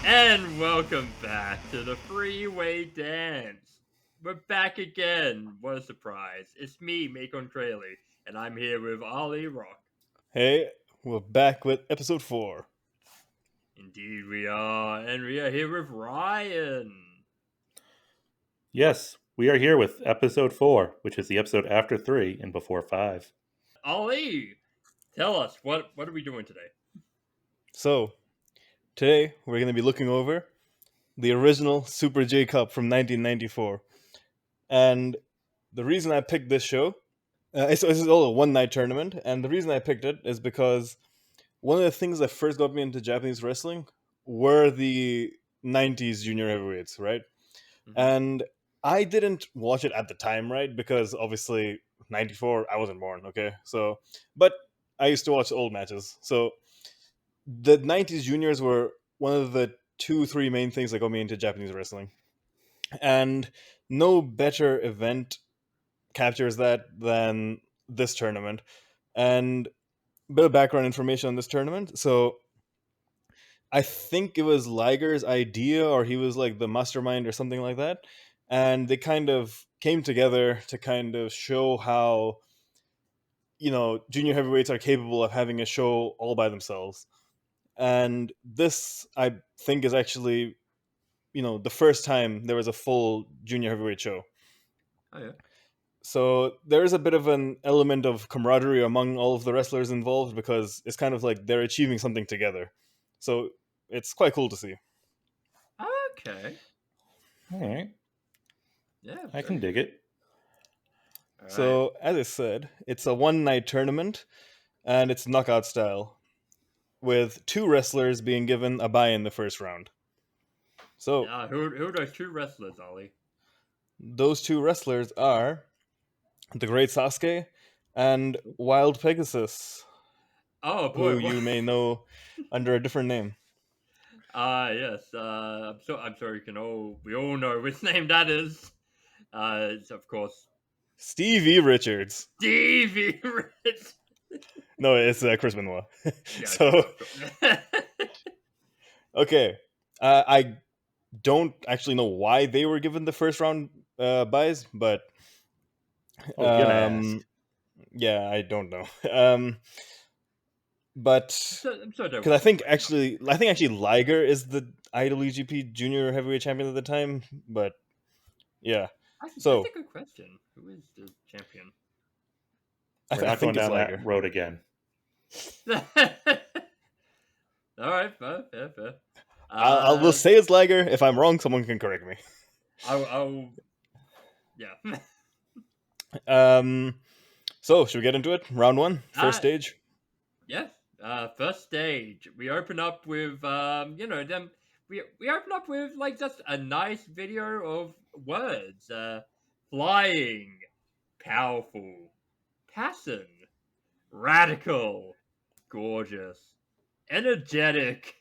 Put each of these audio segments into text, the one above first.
And welcome back to the Freeway Dance. We're back again. What a surprise. It's me, MakonCrayley, and I'm here with AliRock. Hey, we're back with episode 4. Indeed we are. And we are here with Ryan. Yes, we are here with episode 4, which is the episode after 3 and before 5. Ali, tell us, what are we doing today? So, today we're going to be looking over the original Super J Cup from 1994. And the reason I picked this show, this is all a one night tournament, and the reason I picked it is because one of the things that first got me into Japanese wrestling were the 90s junior heavyweights, right? Mm-hmm. And I didn't watch it at the time, right? Because obviously 94 I wasn't born, okay? So, but I used to watch old matches. So, the 90s juniors were one of the 2 3 main things that got me into Japanese wrestling. And no better event captures that than this tournament. And a bit of background information on this tournament. So, I think it was Liger's idea, or he was like the mastermind or something like that. And they kind of came together to kind of show how, junior heavyweights are capable of having a show all by themselves. And this, I think, is actually, the first time there was a full junior heavyweight show. Oh, yeah. So there is a bit of an element of camaraderie among all of the wrestlers involved because it's kind of like they're achieving something together. So it's quite cool to see. Okay. All right, Yeah, I very can dig good. it. All right. So, as I said, it's a one night tournament and it's knockout style, with 2 wrestlers being given a bye in the first round. So, Who are those two wrestlers, Ali? those 2 wrestlers are the Great Sasuke and Wild Pegasus, Oh, who boy. What? you may know under a different name. Yes. I'm sorry. We all know which name that is. It's of course Stevie Richards. Stevie Rich. No, it's Chris Benoit. Yeah, So, sure. okay. I don't actually know why they were given the first round buys, but Oh, you're gonna ask. um, yeah, I don't know. But I'm sure they because will explain. I think actually Liger is the IWGP Junior Heavyweight Champion at the time. But yeah, Actually, that's a so good question. Who is the champion? We're I not going think it's down that Liger. road again. All right, fair. I will Uh, say it's Liger. If I'm wrong, someone can correct me. yeah. Um, so should we get into it? Round one, first uh, stage. yes. First stage. We open up with them. We open up with like just a nice video of words. Flying, powerful, passion, radical, gorgeous, energetic,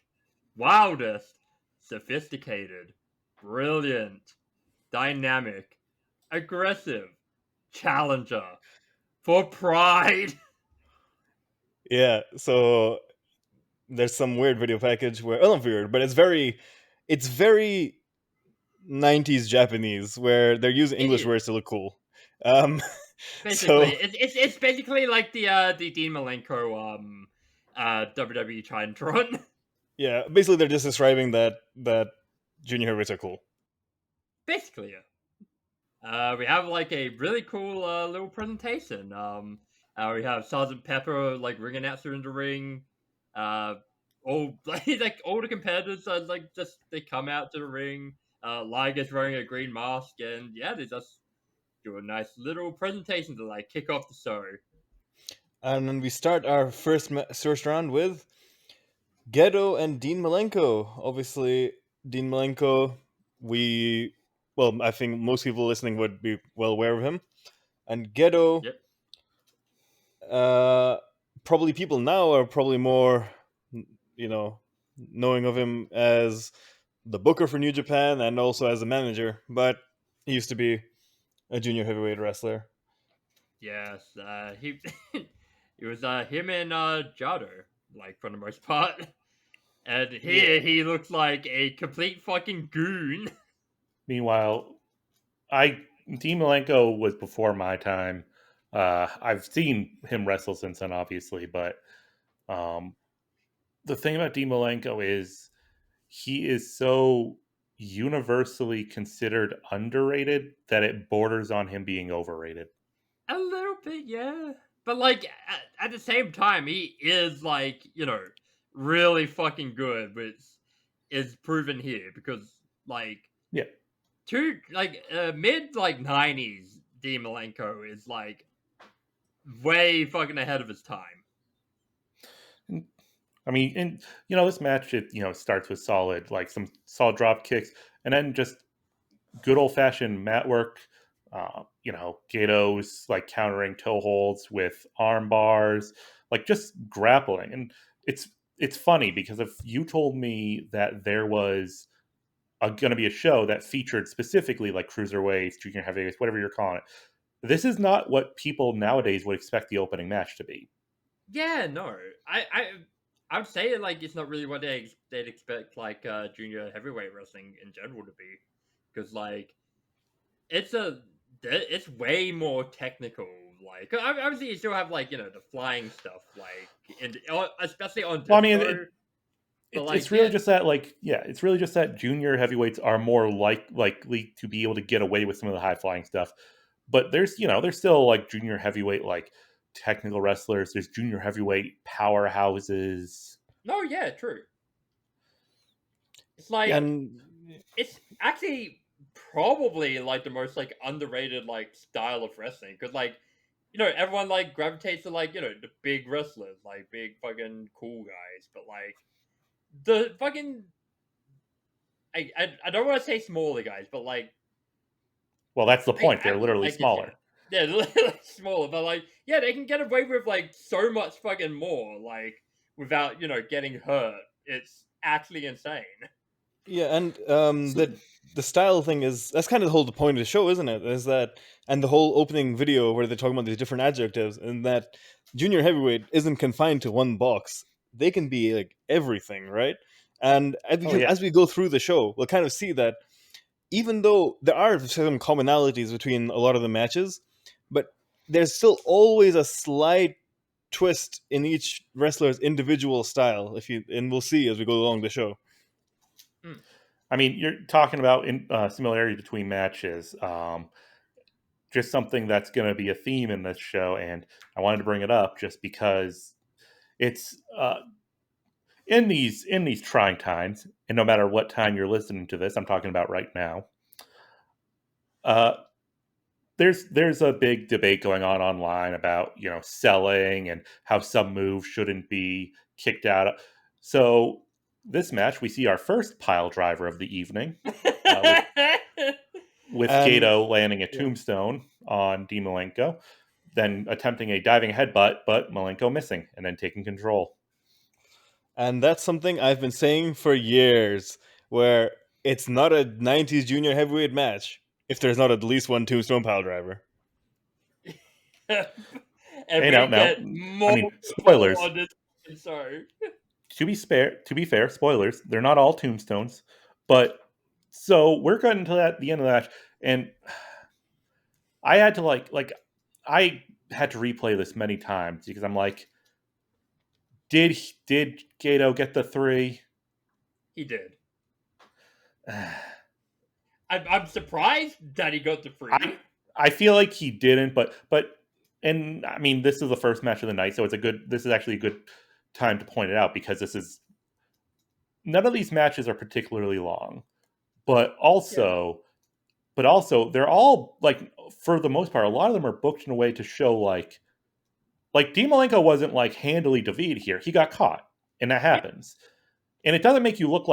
wildest, sophisticated, brilliant, dynamic, aggressive, challenger, for pride. Yeah. So there's some weird video package where, not weird, but it's very 90s Japanese where they're using It English is words to look cool. Um, basically so it's basically like the Dean Malenko WWE Titantron. yeah, basically they're just describing that junior heavyweights are cool. Basically, yeah. We have like a really cool little presentation. We have Sergeant Pepper like ring announcer in the ring. Uh, all like all the competitors are like just they come out to the ring. Liger's wearing a green mask, and yeah, they just do a nice little presentation to like kick off the show. And then we start our first round with Ghetto and Dean Malenko. Obviously, Dean Malenko, we I think most people listening would be well aware of him. And Ghetto, Yep. uh, probably people now are probably more, you know, knowing of him as the booker for New Japan and also as a manager. But he used to be a junior heavyweight wrestler. Yes. He it was him and Jado like for the most part. And here he looks like a complete fucking goon. Meanwhile, Dean Malenko was before my time. I've seen him wrestle since then, obviously, but um, the thing about Dean Malenko is he is so universally considered underrated that it borders on him being overrated. A little bit, yeah. But like at the same time, he is like, really fucking good, which is proven here because like Yeah. mid like 90s Dean Malenko is like way fucking ahead of his time. I mean, and this match, it starts with some solid drop kicks, and then just good old fashioned mat work. Gato's like countering toe holds with arm bars, like just grappling. And it's funny because if you told me that there was going to be a show that featured specifically like cruiserweights, junior heavyweights, whatever you're calling it, this is not what people nowadays would expect the opening match to be. Yeah, no, I would say like it's not really what they'd expect like junior heavyweight wrestling in general to be, because like it's way more technical. Like obviously you still have like the flying stuff like especially on Well, I disco. mean, But it's really just that it's really just that junior heavyweights are more likely to be able to get away with some of the high flying stuff. But there's still like junior heavyweight like technical wrestlers. There's junior heavyweight powerhouses. No, yeah, true. It's like it's actually probably like the most like underrated like style of wrestling, because like everyone like gravitates to like the big wrestlers, like big fucking cool guys, but like the fucking I don't want to say smaller guys, but like, well, that's the point. They're literally smaller. Yeah, they're literally smaller, but like, yeah, they can get away with like so much fucking more, like without getting hurt. It's actually insane. Yeah, and the style thing that's kind of the point of the show, isn't it? Is that, and the whole opening video where they're talking about these different adjectives, and that junior heavyweight isn't confined to one box. They can be like everything, right? And as we go through the show, we'll kind of see that even though there are some commonalities between a lot of the matches, but there's still always a slight twist in each wrestler's individual style. And we'll see as we go along the show. I mean, you're talking about similarity between matches. Just something that's going to be a theme in this show, and I wanted to bring it up just because it's in these trying times, and no matter what time you're listening to this, I'm talking about right now. There's a big debate going on online about selling and how some moves shouldn't be kicked out. So this match, we see our first pile driver of the evening with Gato landing a tombstone on Dean Malenko, then attempting a diving headbutt, but Malenko missing and then taking control. And that's something I've been saying for years, where it's not a 90s junior heavyweight match if there's not at least one tombstone pile driver. And hey, now, I mean, spoilers. Sorry. To be fair, spoilers. They're not all tombstones, but so we're getting to the end of the match, and I had to I had to replay this many times because I'm like, did Gato get the 3? He did. I'm surprised that he got the 3. I feel like he didn't, but and I mean, this is the first match of the night, so this is actually a good time to point it out because none of these matches are particularly long, but also they're all like, for the most part, a lot of them are booked in a way to show like Dean Malenko wasn't like handily defeated here. He got caught, and that happens. And it doesn't make you look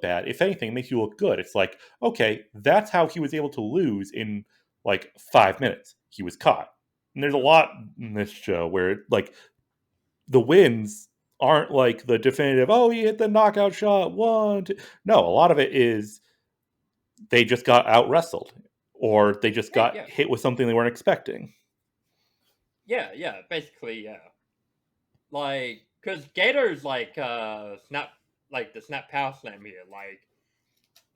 bad. If anything, it makes you look good. It's like, okay, that's how he was able to lose in like 5 minutes. He was caught. And there's a lot in this show where like the wins aren't like the definitive, oh, he hit the knockout shot, 1, 2. No, a lot of it is they just got out wrestled, or they just got hit with something they weren't expecting. Yeah, basically, yeah. Like, because Gator's like snap, like the snap power slam here. Like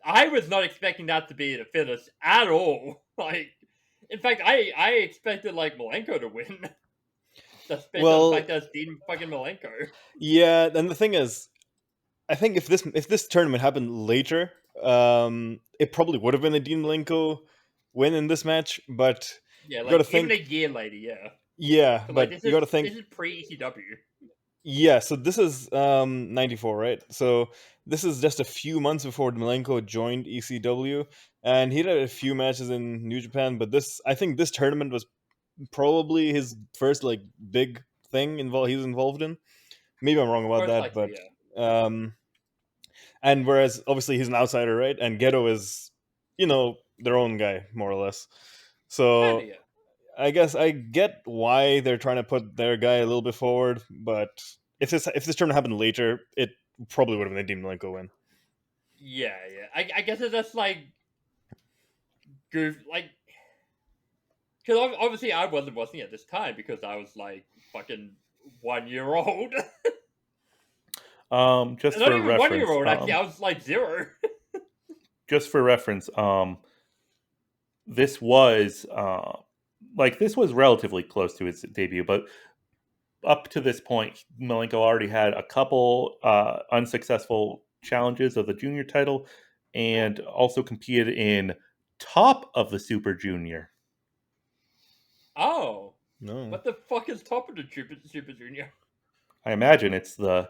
I was not expecting that to be the finish at all. Like, in fact, I expected like Malenko to win. Just based on the Well, fact that it's Dean fucking Malenko. yeah, and the thing is, I think if this tournament happened later, it probably would have been a Dean Malenko win in this match. But Yeah, you got to like even a think, year later, yeah. yeah, So like but you got to think, this is pre ECW. yeah. So this is 94, right? So this is just a few months before Malenko joined ECW, and he did a few matches in New Japan. But I think this tournament was probably his first like big thing he was involved in. Maybe I'm wrong about Most that, likely, but yeah. and whereas obviously he's an outsider, right? And Ghetto is, their own guy more or less. Kinda, So yeah. I guess I get why they're trying to put their guy a little bit forward, but if this tournament happened later, it probably would have been a Dean Malenko win. Yeah, yeah. I guess it's just like goof, like because obviously I wasn't watching at this time because I was like fucking 1 year old. Just Not for even 1 year reference, old. Actually, I was like 0. just for reference, this was this was relatively close to his debut, but up to this point, Malenko already had a couple unsuccessful challenges of the junior title, and also competed in top of the Super Junior. Oh, No. what the fuck is top of the Super Junior? I imagine it's the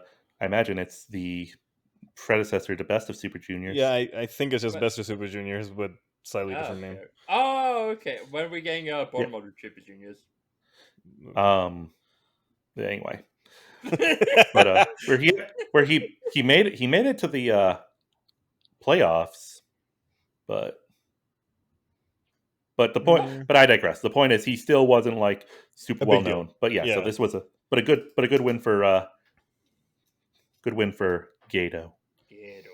predecessor to Best of Super Juniors. Yeah, I think it's just What? Best of Super Juniors with slightly Oh, different name. okay. Oh, okay. When are we getting Yeah. bottom of the Super Juniors? Anyway, but where he made it to the playoffs, but the point. Yeah. But I digress. The point is, he still wasn't like super A well big deal. known. But yeah, so Yeah. this was a good win for Gato. Ghetto.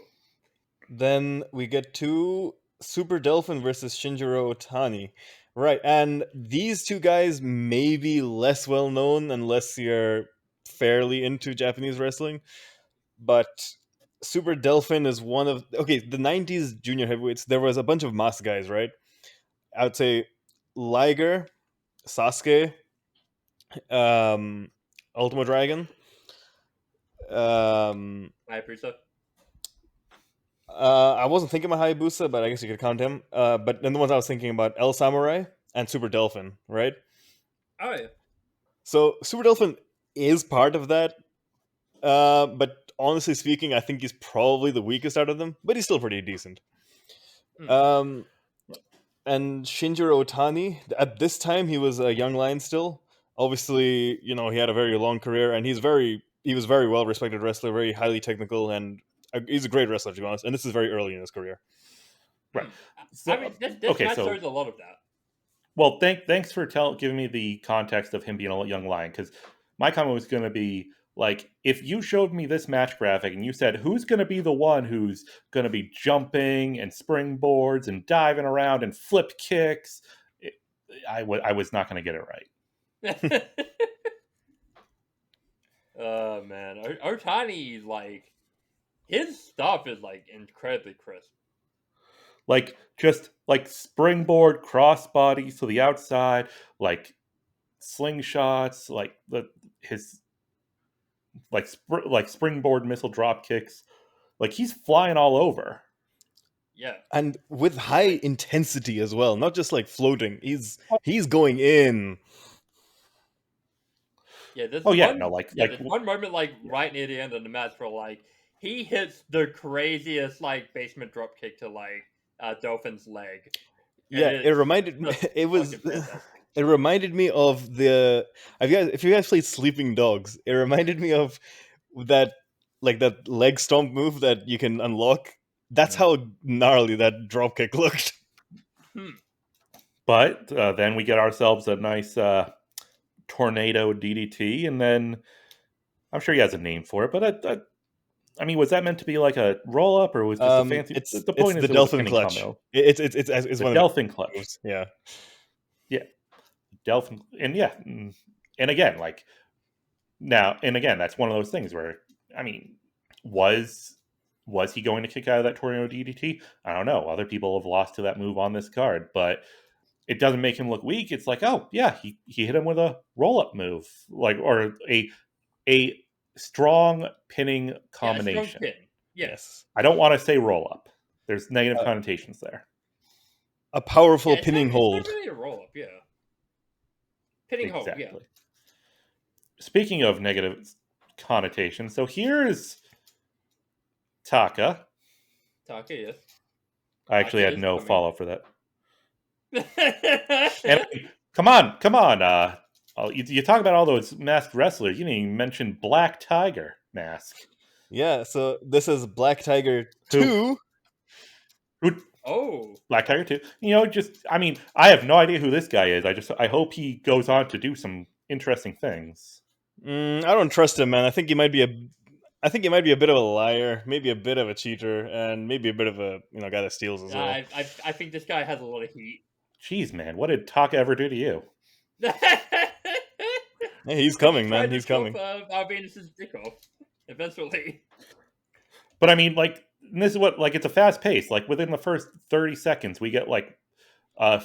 Then we get to Super Delphin versus Shinjiro Otani. Right, and these two guys may be less well known unless you're fairly into Japanese wrestling, but Super Delphin is one of the 90s junior heavyweights. There was a bunch of masked guys, right? I would say Liger, Sasuke, Ultimo Dragon, I appreciate. I wasn't thinking about Hayabusa, but I guess you could count him. But then the ones I was thinking about, El Samurai and Super Delphin, right? Oh yeah. So Super Delphin is part of that. But honestly speaking, I think he's probably the weakest out of them, but he's still pretty decent. Hmm. And Shinjiro Otani, at this time, he was a young lion still. Obviously, he had a very long career, and he was very well respected wrestler, very highly technical, and he's a great wrestler, to be honest. And this is very early in his career. Right. I mean, this match shows a lot of that. Well, thanks for giving me the context of him being a young lion, because my comment was going to be like, if you showed me this match graphic and you said, who's going to be the one who's going to be jumping and springboards and diving around and flip kicks, I was not going to get it right. Oh man, Otani, like his stuff is like incredibly crisp. Like just like springboard crossbodies to the outside, like slingshots, like his springboard missile drop kicks. Like he's flying all over. Yeah, And with high intensity as well, not just like floating. He's going in. yeah. There's there's one moment like right near the end of the match where like he hits the craziest like basement drop kick to like Dolphin's leg. Yeah, it reminded me. It was. It reminded me of the. If you guys played Sleeping Dogs, it reminded me of that, like that leg stomp move that you can unlock. That's how gnarly that dropkick looked. But then we get ourselves a nice tornado DDT, and then I'm sure he has a name for it. But I mean, was that meant to be like a roll up, or was just a fancy? The point is, the it was a Delphin pinning clutch. combo. It's the one Delphin of clutch. Moves. Yeah, yeah, Delphin, and again, like Now, and again, that's one of those things where, I mean, was he going to kick out of that Tornado DDT? I don't know. Other people have lost to that move on this card, but it doesn't make him look weak. It's like, oh yeah, he hit him with a roll up move, like, or a strong pinning combination. Yeah, a strong pin. Yes. I don't want to say roll up. There's negative connotations there. A powerful pinning hold. It's not really a roll up, yeah. Pinning hold, yeah. Speaking of negative connotations, so here's Taka. Taka, yes. I actually had no follow for that. And come on. You talk about all those masked wrestlers. You didn't even mention Black Tiger mask. Yeah, so this is Black Tiger 2. Oh, Black Tiger 2. You know, I have no idea who this guy is. I hope he goes on to do some interesting things. I don't trust him, man. I think he might be a bit of a liar, maybe a bit of a cheater, and maybe a bit of a guy that steals as well. I think this guy has a lot of heat. Jeez, man, what did Taka ever do to you? Hey, he's coming, man. He's coming. Venus's dick off eventually. But I mean, like, this is what, like, it's a fast pace. Like, within the first 30 seconds, we get like a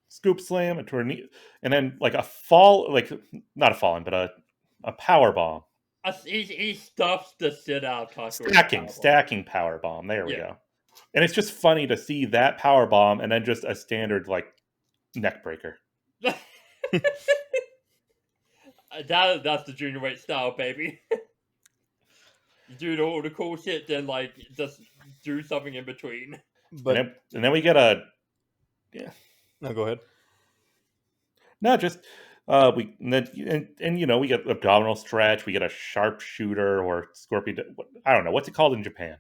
scoop slam, a tornado, and then like a fall, like not a falling, but a power bomb. He stuffs the shit out of stacking power bomb. There we go. And it's just funny to see that power bomb and then just a standard like neck breaker. That's the junior weight style, baby. You do all the cool shit, then like just do something in between. But and then we get a No, go ahead. No, just we get abdominal stretch. We get a sharpshooter or scorpion. I don't know what's it called in Japan.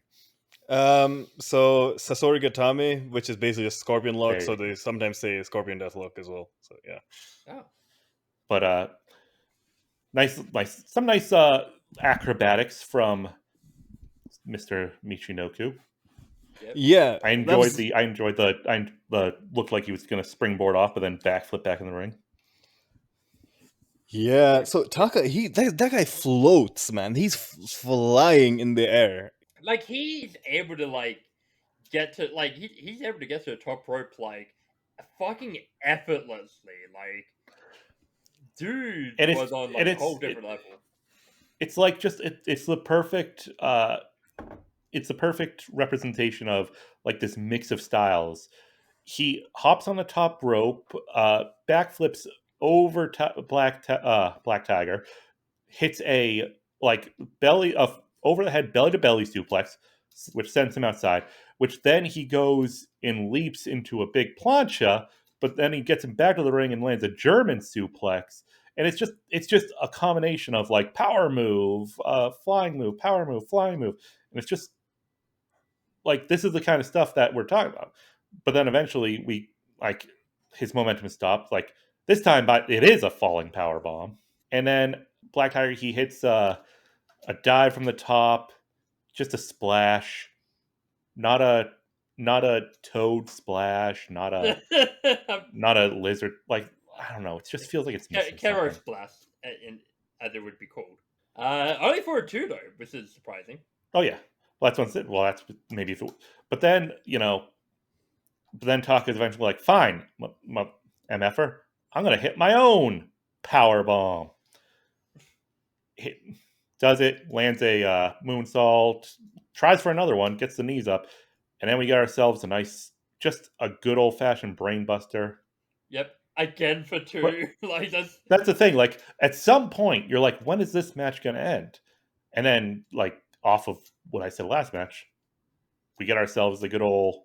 So Sasori Gatame, which is basically a scorpion lock. So they sometimes say scorpion death lock as well. So yeah. Oh. But some nice acrobatics from Mr. Michinoku. Yep. Yeah, I enjoyed the looked like he was going to springboard off, but then backflip back in the ring. Yeah, so Taka, that guy floats, man. He's flying in the air. Like he's able to get to he's able to get to the top rope fucking effortlessly. Like, dude was on a whole different level. It's like it's the perfect it's the perfect representation of like this mix of styles. He hops on the top rope, backflips over Black Tiger, hits a over the head belly to belly suplex, which sends him outside. Which then he goes and leaps into a big plancha, but then he gets him back to the ring and lands a German suplex. And it's just a combination of like power move, flying move, power move, flying move, and it's just like this is the kind of stuff that we're talking about. But then eventually his momentum stopped. Like this time, but it is a falling power bomb. And then Black Tiger, he hits a dive from the top, just a splash, not a toad splash, not a lizard. Like I don't know. It just feels like it's missing Kero splash, as it would be called. Only for a 2 though, which is surprising. Oh yeah, well that's one. Well, that's maybe if it. But then Taka's eventually like, fine, MFer, I'm gonna hit my own power bomb. Does it, lands a moonsault, tries for another one, gets the knees up, and then we get ourselves just a good old fashioned brain buster. Yep, again for 2. That's the thing. Like at some point, you're like, when is this match gonna end? And then like off of what I said last match, we get ourselves the good old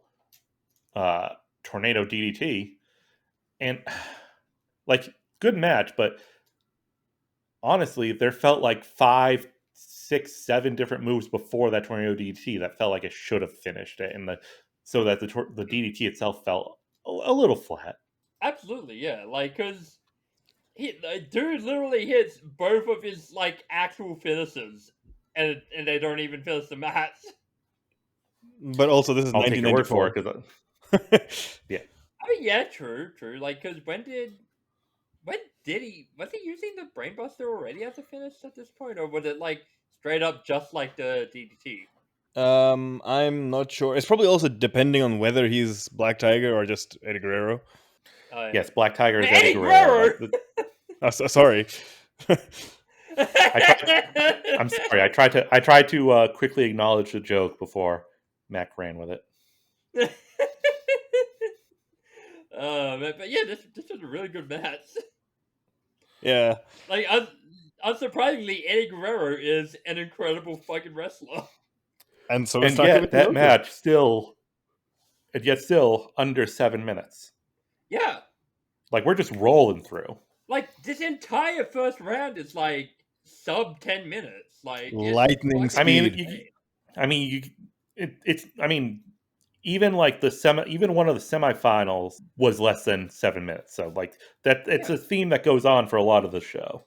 tornado DDT, and like good match, but honestly, there felt like 5, 6, 7 different moves before that tornado DDT that felt like it should have finished it, so that the DDT itself felt a little flat. Absolutely, yeah. Like, because dude literally hits both of his actual finishes, and they don't even finish the match. But also, this is 1994. Yeah. I mean, yeah, true. Like, because when did when was he using the Brainbuster already as a finish at this point, or was it like straight up just like the DDT? I'm not sure. It's probably also depending on whether he's Black Tiger or just Eddie Guerrero. Yes, Black Tiger is Man, Eddie Guerrero. Sorry. I'm sorry. I tried to quickly acknowledge the joke before Mac ran with it. But yeah, this was a really good match. Yeah. Like, unsurprisingly, Eddie Guerrero is an incredible fucking wrestler. And so and yet that match still under 7 minutes. Yeah. Like, we're just rolling through. Like, this entire first round is like sub 10 minutes. Like, lightning speed. Even like even one of the semifinals was less than 7 minutes. So like that, it's a theme that goes on for a lot of the show.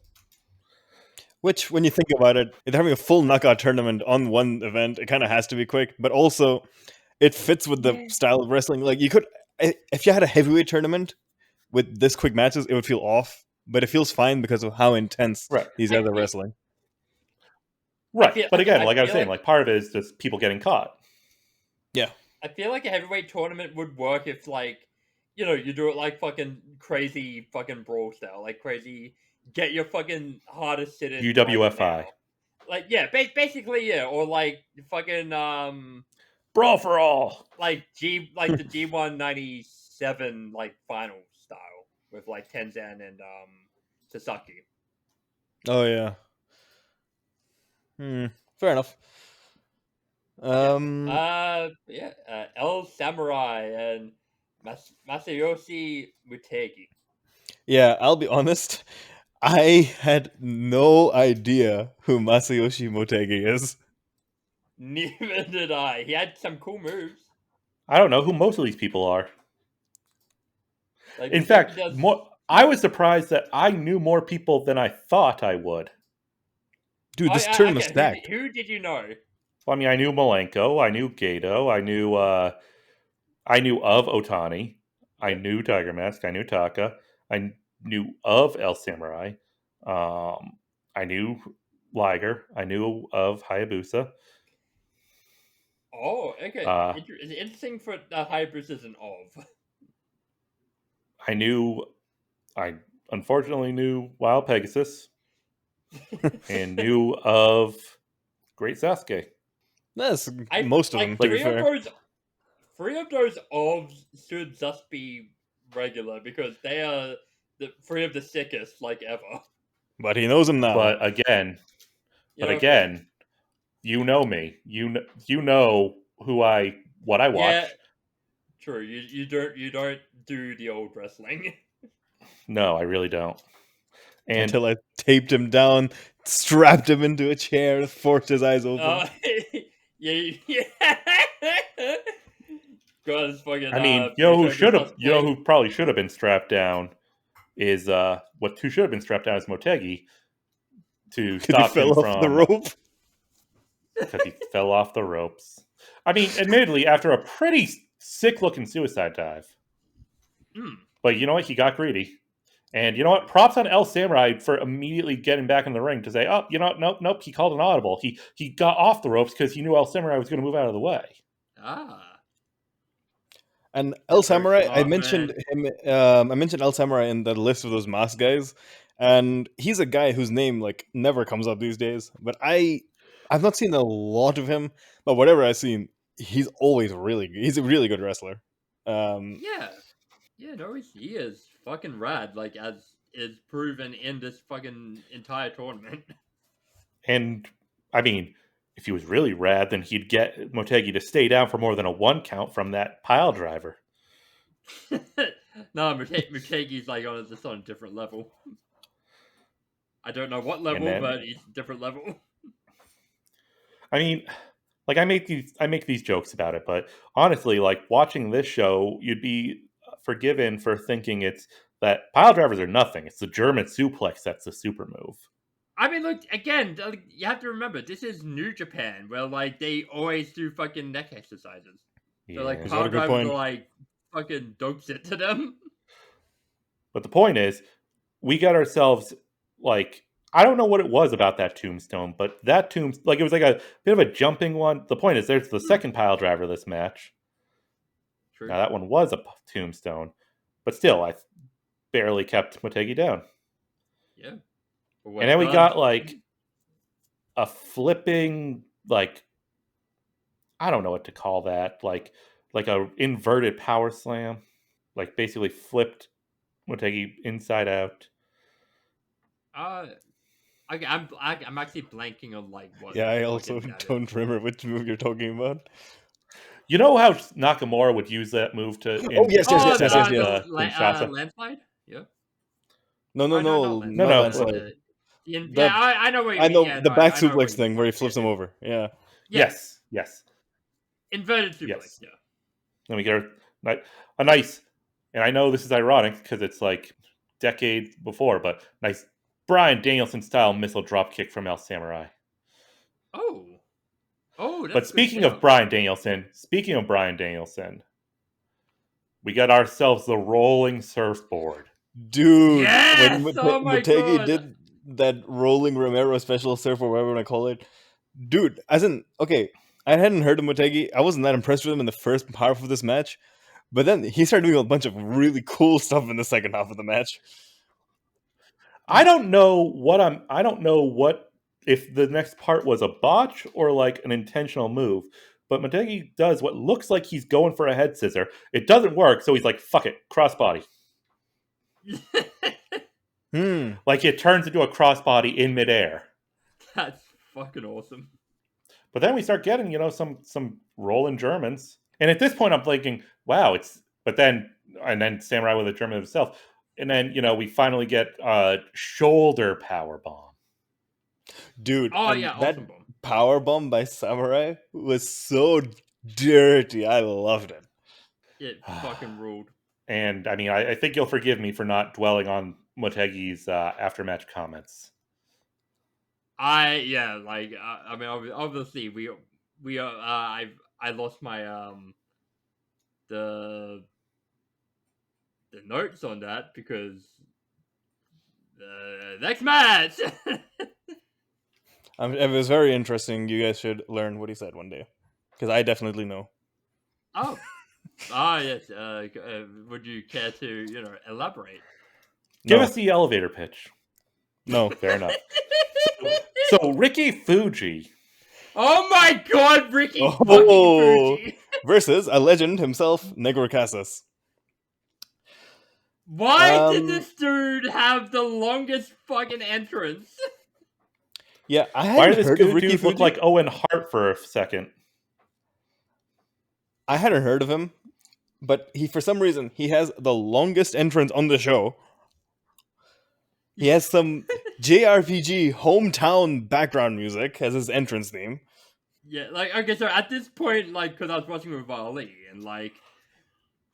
Which, when you think about it, if they're having a full knockout tournament on one event, it kind of has to be quick. But also, it fits with the style of wrestling. Like, you could, if you had a heavyweight tournament with this quick matches, it would feel off. But it feels fine because of how intense these guys are wrestling. Right. But again, like I was saying, like part of it is just people getting caught. Yeah. I feel like a heavyweight tournament would work if, like, you know, you do it like fucking crazy fucking brawl style. Like crazy, get your fucking hardest hit in. UWFI. Like, yeah, basically, yeah. Or like fucking, Brawl for all. Like the G197, like, final style. With like Tenzan and Sasaki. Oh yeah. Fair enough. El Samurai and Masayoshi Mutegi. Yeah, I'll be honest. I had no idea who Masayoshi Motegi is. Neither did I. He had some cool moves. I don't know who most of these people are. Like, in fact, I was surprised that I knew more people than I thought I would. Dude, this tournament stacked. Who did you know? Well, I mean, I knew Malenko, I knew Gato, I knew of Otani, I knew Tiger Mask, I knew Taka, I knew of El Samurai, I knew Liger, I knew of Hayabusa. Oh, okay. It's interesting for Hayabusa's an of. I unfortunately knew Wild Pegasus and knew of Great Sasuke. That's most of them, to be fair. Three of those ofs should just be regular because they are three of the sickest, like, ever. But he knows them now. But again, you know me. You know what I watch. Yeah, true. You don't do the old wrestling. No, I really don't. And until I taped him down, strapped him into a chair, forced his eyes open. Yeah. God, it's fucking. I mean, who probably should have been strapped down is who should have been strapped down is Motegi to stop him from the rope. Because he fell off the ropes. I mean, admittedly, after a pretty sick-looking suicide dive. But you know what? He got greedy. And you know what? Props on El Samurai for immediately getting back in the ring to say, oh, you know what? Nope. He called an audible. He got off the ropes because he knew El Samurai was going to move out of the way. And El Samurai, I mentioned him. I mentioned El Samurai in the list of those mask guys, and he's a guy whose name like never comes up these days. But I've not seen a lot of him, but whatever I've seen, he's always really good. He's a really good wrestler. He is fucking rad, like, as is proven in this fucking entire tournament. And, I mean, if he was really rad, then he'd get Motegi to stay down for more than a 1 count from that pile driver. No, Motegi's like on a different level. I don't know what level, but he's a different level. I mean, like, I make these jokes about it, but honestly, like, watching this show, you'd be forgiven for thinking it's that pile drivers are nothing. It's the German suplex that's the super move. I mean, look, again, you have to remember, this is New Japan, where, like, they always do fucking neck exercises. So, like, pile drivers are, like, fucking dope shit to them. But the point is, we got ourselves like, I don't know what it was about that tombstone, but that like it was like a bit of a jumping one. The point is, there's the second pile driver of this match. True. Now that one was a tombstone, but still, I barely kept Motegi down. Yeah. And then we got like a flipping, like, I don't know what to call that, like a inverted power slam, like basically flipped Motegi inside out. I'm actually blanking on like what. Yeah, I also don't remember which move you're talking about. You know how Nakamura would use that move to? Yes. Landslide. Yeah. No, landslide. Yeah, I know what you mean. I know yeah, the no, back I know suplex thing where he flips him over. Yeah. Yes. Inverted suplex. Yes. Yeah. Let me get a nice, and I know this is ironic because it's like decades before, but nice Bryan Danielson style missile drop kick from El Samurai. Oh, but speaking of Bryan Danielson, we got ourselves the rolling surfboard. Dude, yes! when Motegi did that rolling Romero special surf or whatever you want to call it, dude, okay, I hadn't heard of Motegi. I wasn't that impressed with him in the first half of this match, but then he started doing a bunch of really cool stuff in the second half of the match. I don't know what if the next part was a botch or like an intentional move. But Motegi does what looks like he's going for a head scissor. It doesn't work, so he's like, fuck it, crossbody. Like it turns into a crossbody in midair. That's fucking awesome. But then we start getting, some rolling Germans. And at this point I'm thinking, wow, and then Samurai with a German himself. And then, we finally get a shoulder power bomb. Dude, awesome that power bomb by Samurai was so dirty. I loved it. It fucking ruled. And I mean, I think you'll forgive me for not dwelling on Motegi's after-match comments. I mean, obviously I lost my the notes on that because the next match. It was very interesting. You guys should learn what he said one day, because I definitely know. Oh, yes. Would you care to elaborate? Give us the elevator pitch. No, fair enough. So Ricky Fuji. Oh my God, Ricky fucking Fuji versus a legend himself, Negro Casas. Why did this dude have the longest fucking entrance? Yeah, I hadn't Why did this heard of Ricky dude Fuji. Look like Owen Hart for a second? I hadn't heard of him, but for some reason he has the longest entrance on the show. He has some JRPG hometown background music as his entrance theme. Yeah, okay, so at this point, because I was watching with Ali, and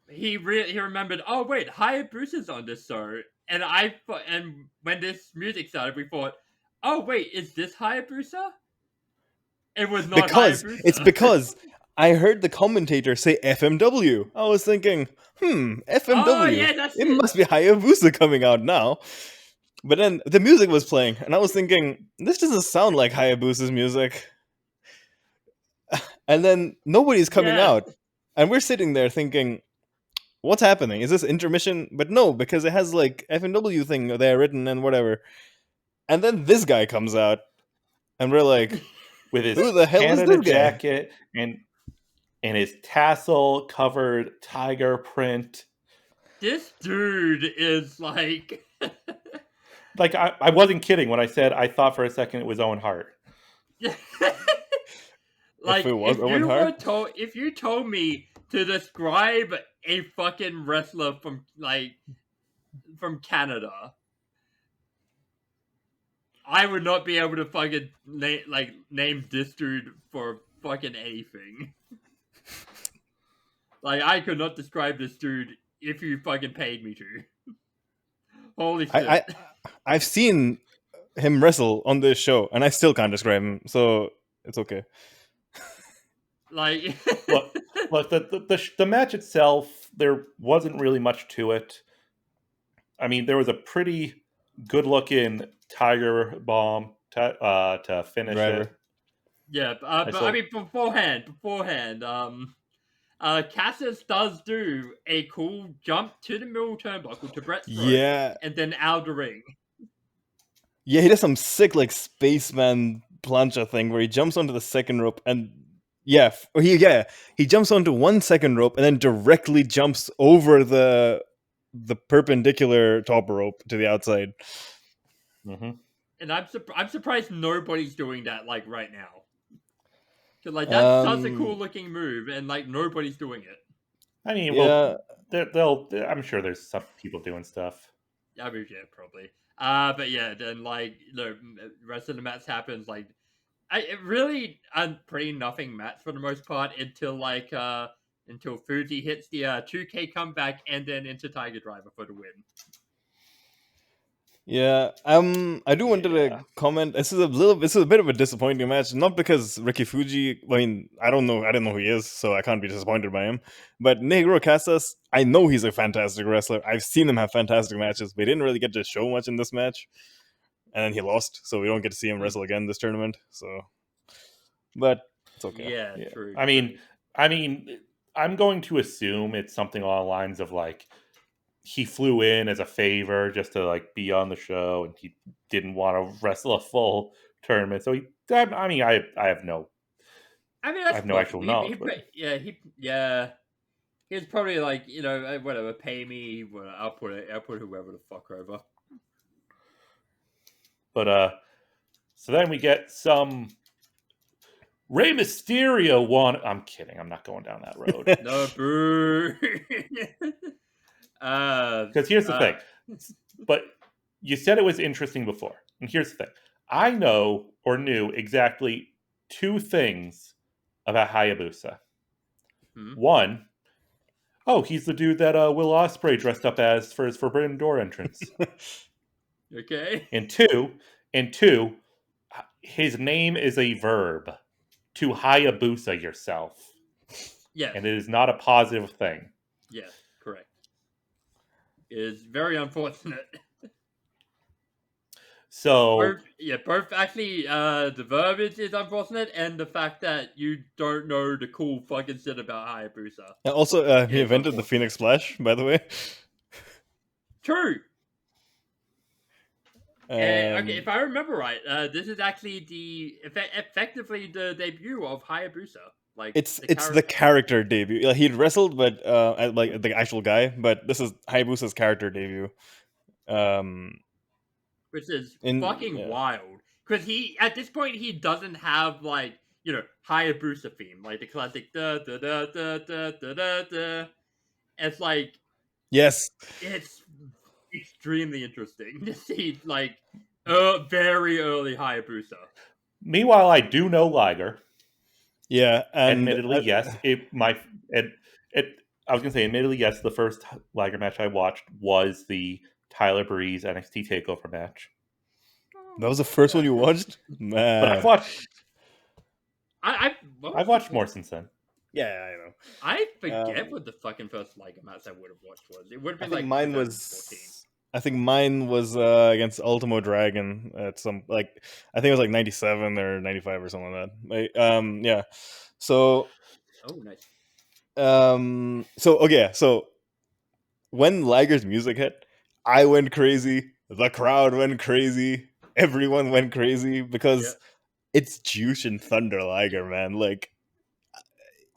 he remembered, oh wait, Hayabusa's on this show, and when this music started, we thought, oh wait, is this Hayabusa? It was not Hayabusa. It's because I heard the commentator say FMW. I was thinking, FMW. Oh, yeah, that's it must be Hayabusa coming out now. But then the music was playing, and I was thinking, this doesn't sound like Hayabusa's music. And then nobody's coming out. And we're sitting there thinking, what's happening? Is this intermission? But no, because it has like FMW thing there written and whatever. And then this guy comes out, and we're like, with his who the hell Canada is this jacket and his tassel covered tiger print. This dude is like like I wasn't kidding when I said I thought for a second it was Owen Hart. Like if you told me to describe a fucking wrestler from Canada, I would not be able to fucking name this dude for fucking anything. I could not describe this dude if you fucking paid me to. Holy shit. I've seen him wrestle on this show, and I still can't describe him, so it's okay. Look, the match itself, there wasn't really much to it. I mean, there was a pretty good looking Tiger Bomb to finish Driver. it. Yeah, but I mean, beforehand, Cassius does do a cool jump to the middle turnbuckle to Brett's throat, Yeah. and then out of the ring. Yeah, he does some sick like spaceman plancha thing where he jumps onto the second rope and he jumps onto 1 second rope and then directly jumps over the perpendicular top rope to the outside. Mm-hmm. And I'm surprised nobody's doing that like right now. Cause like that's such a cool looking move, and like nobody's doing it. I mean, Yeah. well, I'm sure there's some people doing stuff. I mean, yeah, probably. But yeah, then like the rest of the match happens. Like, it really a pretty nothing match for the most part until Fuji hits the 2K comeback and then into Tiger Driver for the win. Yeah, I do want to comment. This is a bit of a disappointing match, not because Ricky Fuji. I mean, I didn't know who he is, so I can't be disappointed by him. But Negro Casas, I know he's a fantastic wrestler. I've seen him have fantastic matches. We didn't really get to show much in this match, and then he lost, so we don't get to see him wrestle again this tournament. So, but it's okay. Yeah, true. I mean, I'm going to assume it's something along the lines of like, he flew in as a favor just to like be on the show, and he didn't want to wrestle a full tournament. So I have no actual knowledge. He's probably like, whatever, pay me, I'll put whoever the fuck over. But so then we get some Rey Mysterio one. I'm kidding. I'm not going down that road. No, boo. Because here's the thing. But you said it was interesting before. And here's the thing. I knew exactly 2 things about Hayabusa. One, he's the dude that Will Ospreay dressed up as for his Forbidden Door entrance. Okay. And two, his name is a verb. To Hayabusa yourself. Yes. And it is not a positive thing. Yes, correct. It is very unfortunate. So both actually, the verbiage is unfortunate, and the fact that you don't know the cool fucking shit about Hayabusa. And also, he invented the Phoenix Splash, by the way. True. Okay, if I remember right, this is actually effectively the debut of Hayabusa. Like it's the character debut. He'd wrestled, but like the actual guy. But this is Hayabusa's character debut. Which is fucking wild. Because at this point, he doesn't have like, Hayabusa theme, like the classic da da da da da da da da. It's like, yes, it's extremely interesting to see like very early Hayabusa. Meanwhile, I do know Liger. Yeah, and admittedly, yes. I was gonna say, admittedly, yes. The first Liger match I watched was the Tyler Breeze NXT Takeover match. That was the first one you watched, man. But I've watched. I've watched more since then. Yeah, I know. I forget what the fucking first Liger match I would have watched was. It would have been like mine 2014. I think mine was against Ultimo Dragon at some I think it was like 97 or 95 or something like that. Yeah. So. Oh, nice. So when Liger's music hit, I went crazy. The crowd went crazy. Everyone went crazy because it's Jushin Thunder Liger, man. Like,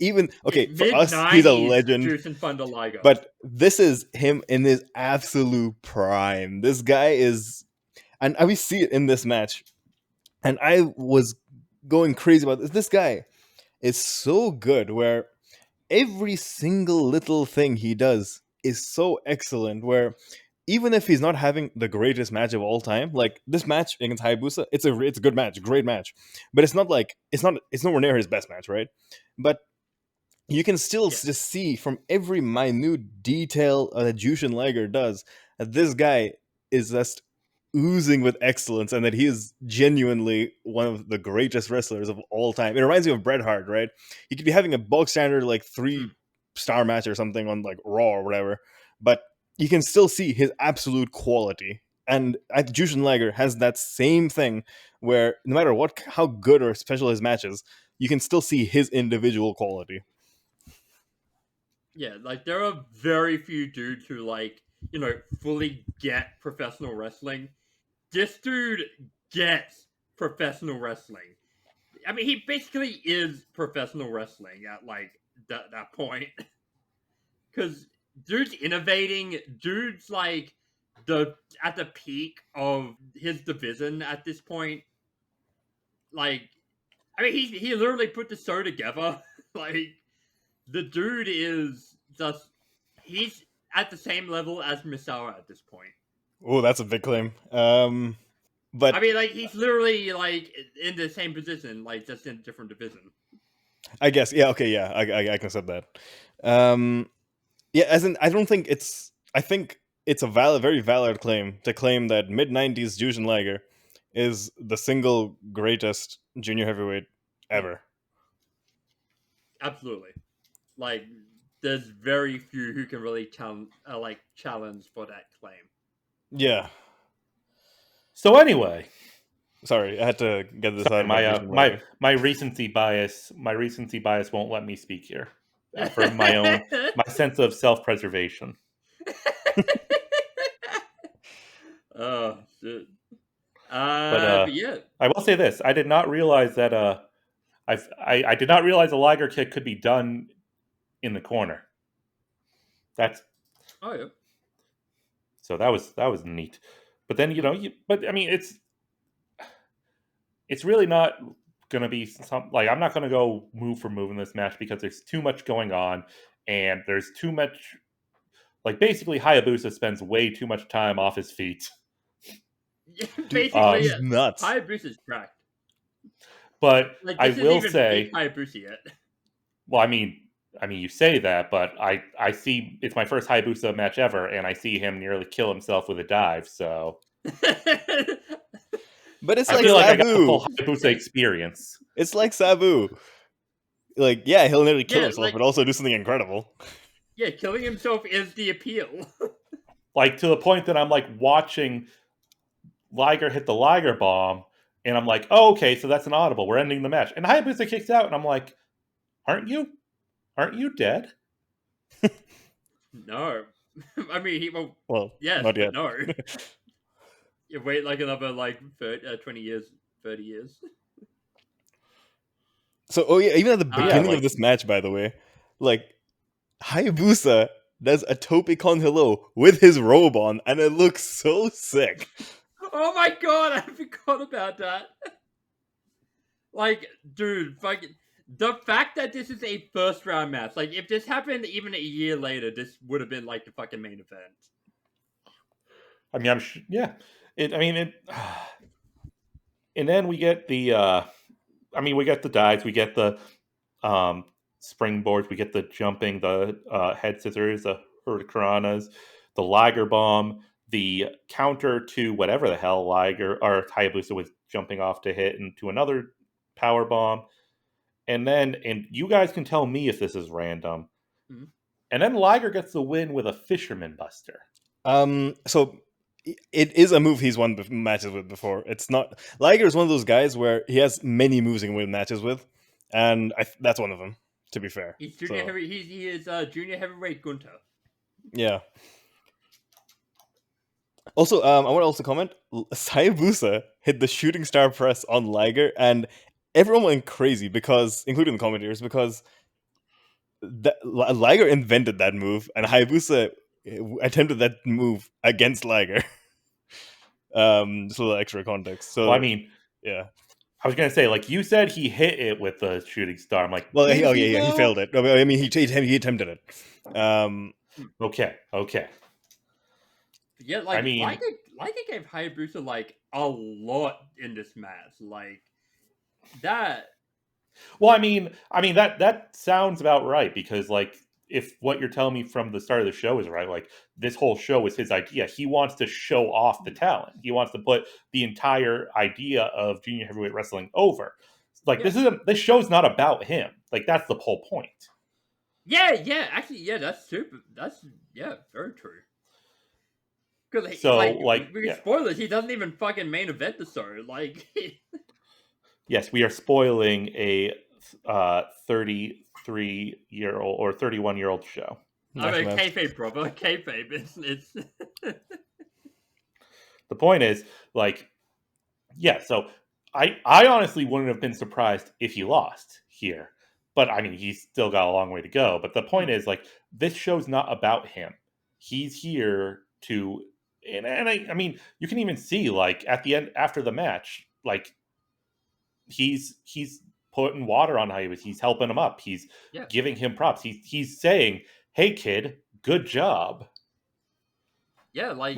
even for us, he's a legend. Jushin Thunder Liger. But this is him in his absolute prime. This guy is, and we see it in this match. And I was going crazy about this. This guy is so good, where every single little thing he does is so excellent, where even if he's not having the greatest match of all time, like this match against Hayabusa, it's a good match, great match, but it's nowhere near his best match, right? But you can still just see from every minute detail that Jushin Liger does that this guy is just oozing with excellence, and that he is genuinely one of the greatest wrestlers of all time. It reminds me of Bret Hart, right? He could be having a bog standard like 3-star match or something on like Raw or whatever, but you can still see his absolute quality And Jushin Liger has that same thing where no matter how good or special his match is, you can still see his individual quality. Yeah, like there are very few dudes who fully get professional wrestling. This dude gets professional wrestling. I mean, he basically is professional wrestling at that point. Because dude's innovating, dude's at the peak of his division at this point. Like, I mean, he literally put the show together. Like, the dude is just he's at the same level as Misawa at this point. Oh, that's a big claim. But I mean, he's literally in the same position, just in a different division. I guess, yeah, okay, yeah, I can accept that. Yeah, as in, I think it's a very valid claim to claim that mid-90s Jushin Liger is the single greatest junior heavyweight ever. Absolutely. Like, there's very few who can really challenge for that claim. Yeah. So anyway, sorry, I had to get this out. My recency bias won't let me speak here for my sense of self-preservation. Oh shit! But yeah, I will say this: I did not realize that I did not realize a Liger kick could be done in the corner. yeah. So that was neat. But then but I mean it's really not gonna be I'm not gonna go move for move in this match because there's too much going on and there's too much. Basically, Hayabusa spends way too much time off his feet. Basically, he's nuts. Hayabusa's cracked. But I will say, Hayabusa yet. Well, I mean, you say that, but I see it's my first Hayabusa match ever, and I see him nearly kill himself with a dive. So, but it's I like feel like Sabu. I got the full Hayabusa experience. It's like Sabu. Yeah, he'll nearly kill himself, but also do something incredible. Yeah, killing himself is the appeal. To the point that I'm watching Liger hit the Liger bomb, and I'm like, oh, okay, so that's an audible. We're ending the match. And Hayabusa kicks out, and I'm like, aren't you dead? No. I mean, yes, not yet. No. You wait another 20 years, 30 years. So, even at the beginning of this match, by the way, Hayabusa does a Tope Con Hello with his robe on, and it looks so sick. Oh my god, I forgot about that. Dude, the fact that this is a first round match, if this happened even a year later, this would have been the fucking main event. I mean, yeah. And then we get the we get the dives, we get the springboards, we get the jumping, the head scissors, the hurricanranas, the Liger bomb, the counter to whatever the hell Liger or Hayabusa was jumping off to hit into another power bomb. And you guys can tell me if this is random. Mm-hmm. And then Liger gets the win with a Fisherman Buster. So it is a move he's won matches with before. It's not Liger is one of those guys where he has many moves he can win matches with, and that's one of them. To be fair, he's junior heavy. He is junior heavyweight Gunter. Yeah. Also, I want to also comment. Hayabusa hit the shooting star press on Liger, and everyone went crazy including the commentators, because Liger invented that move, and Hayabusa attempted that move against Liger. Just a little extra context. So, well, I mean, yeah. I was gonna say, you said, he hit it with the shooting star. I'm like, well, he failed it. I mean, he attempted it. Okay. Yeah, I mean, Liger gave Hayabusa a lot in this match, that. Well, I mean that sounds about right, because if what you're telling me from the start of the show is right, this whole show was his idea. He wants to show off the talent. He wants to put the entire idea of junior heavyweight wrestling over. This show's not about him. That's the whole point. Yeah, actually, yeah, that's super. That's very true. Because So, we can yeah. spoil this. He doesn't even fucking main event the show. Like, Yes, we are spoiling a 33-year-old or 31-year-old show. I mean, Nice. kayfabe, brother, kayfabe. It's The point is, like, yeah. So I honestly wouldn't have been surprised if he lost here, but I mean, he's still got a long way to go. But the point is, like, this show's not about him. He's here to, and I mean, you can even see, like, at the end after the match, like, he's putting water on Hayabus. He's helping him up. He's yeah, giving him props. He's saying, "Hey, kid, good job." yeah, Like,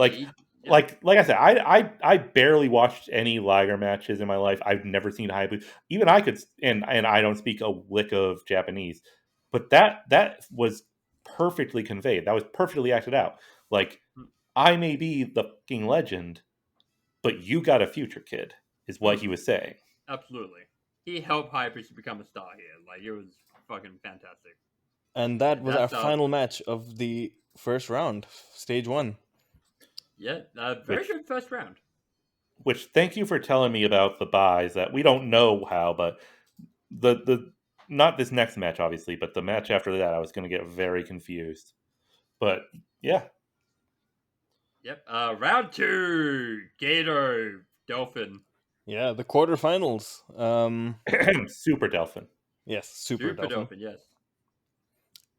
like I said, I barely watched any Liger matches in my life. I've never seen Hayabusa. Even I could, and I don't speak a lick of Japanese, but that was perfectly conveyed. That was perfectly acted out. Like, I may be the fucking legend, but you got a future, kid, is what he was saying. absolutely. He helped Hayabusa become a star here. Like, it was fucking fantastic. And that was our That's final match of the first round, stage 1. yeah, very good first round. Which, thank you for telling me about the buys that we don't know how, but the not this next match obviously, but the match after that, I was going to get very confused. But yeah, Yep. Round 2, Gato, Dolphin. Yeah, the quarterfinals. Super Delphin. Yes, super Dolphin. Yes.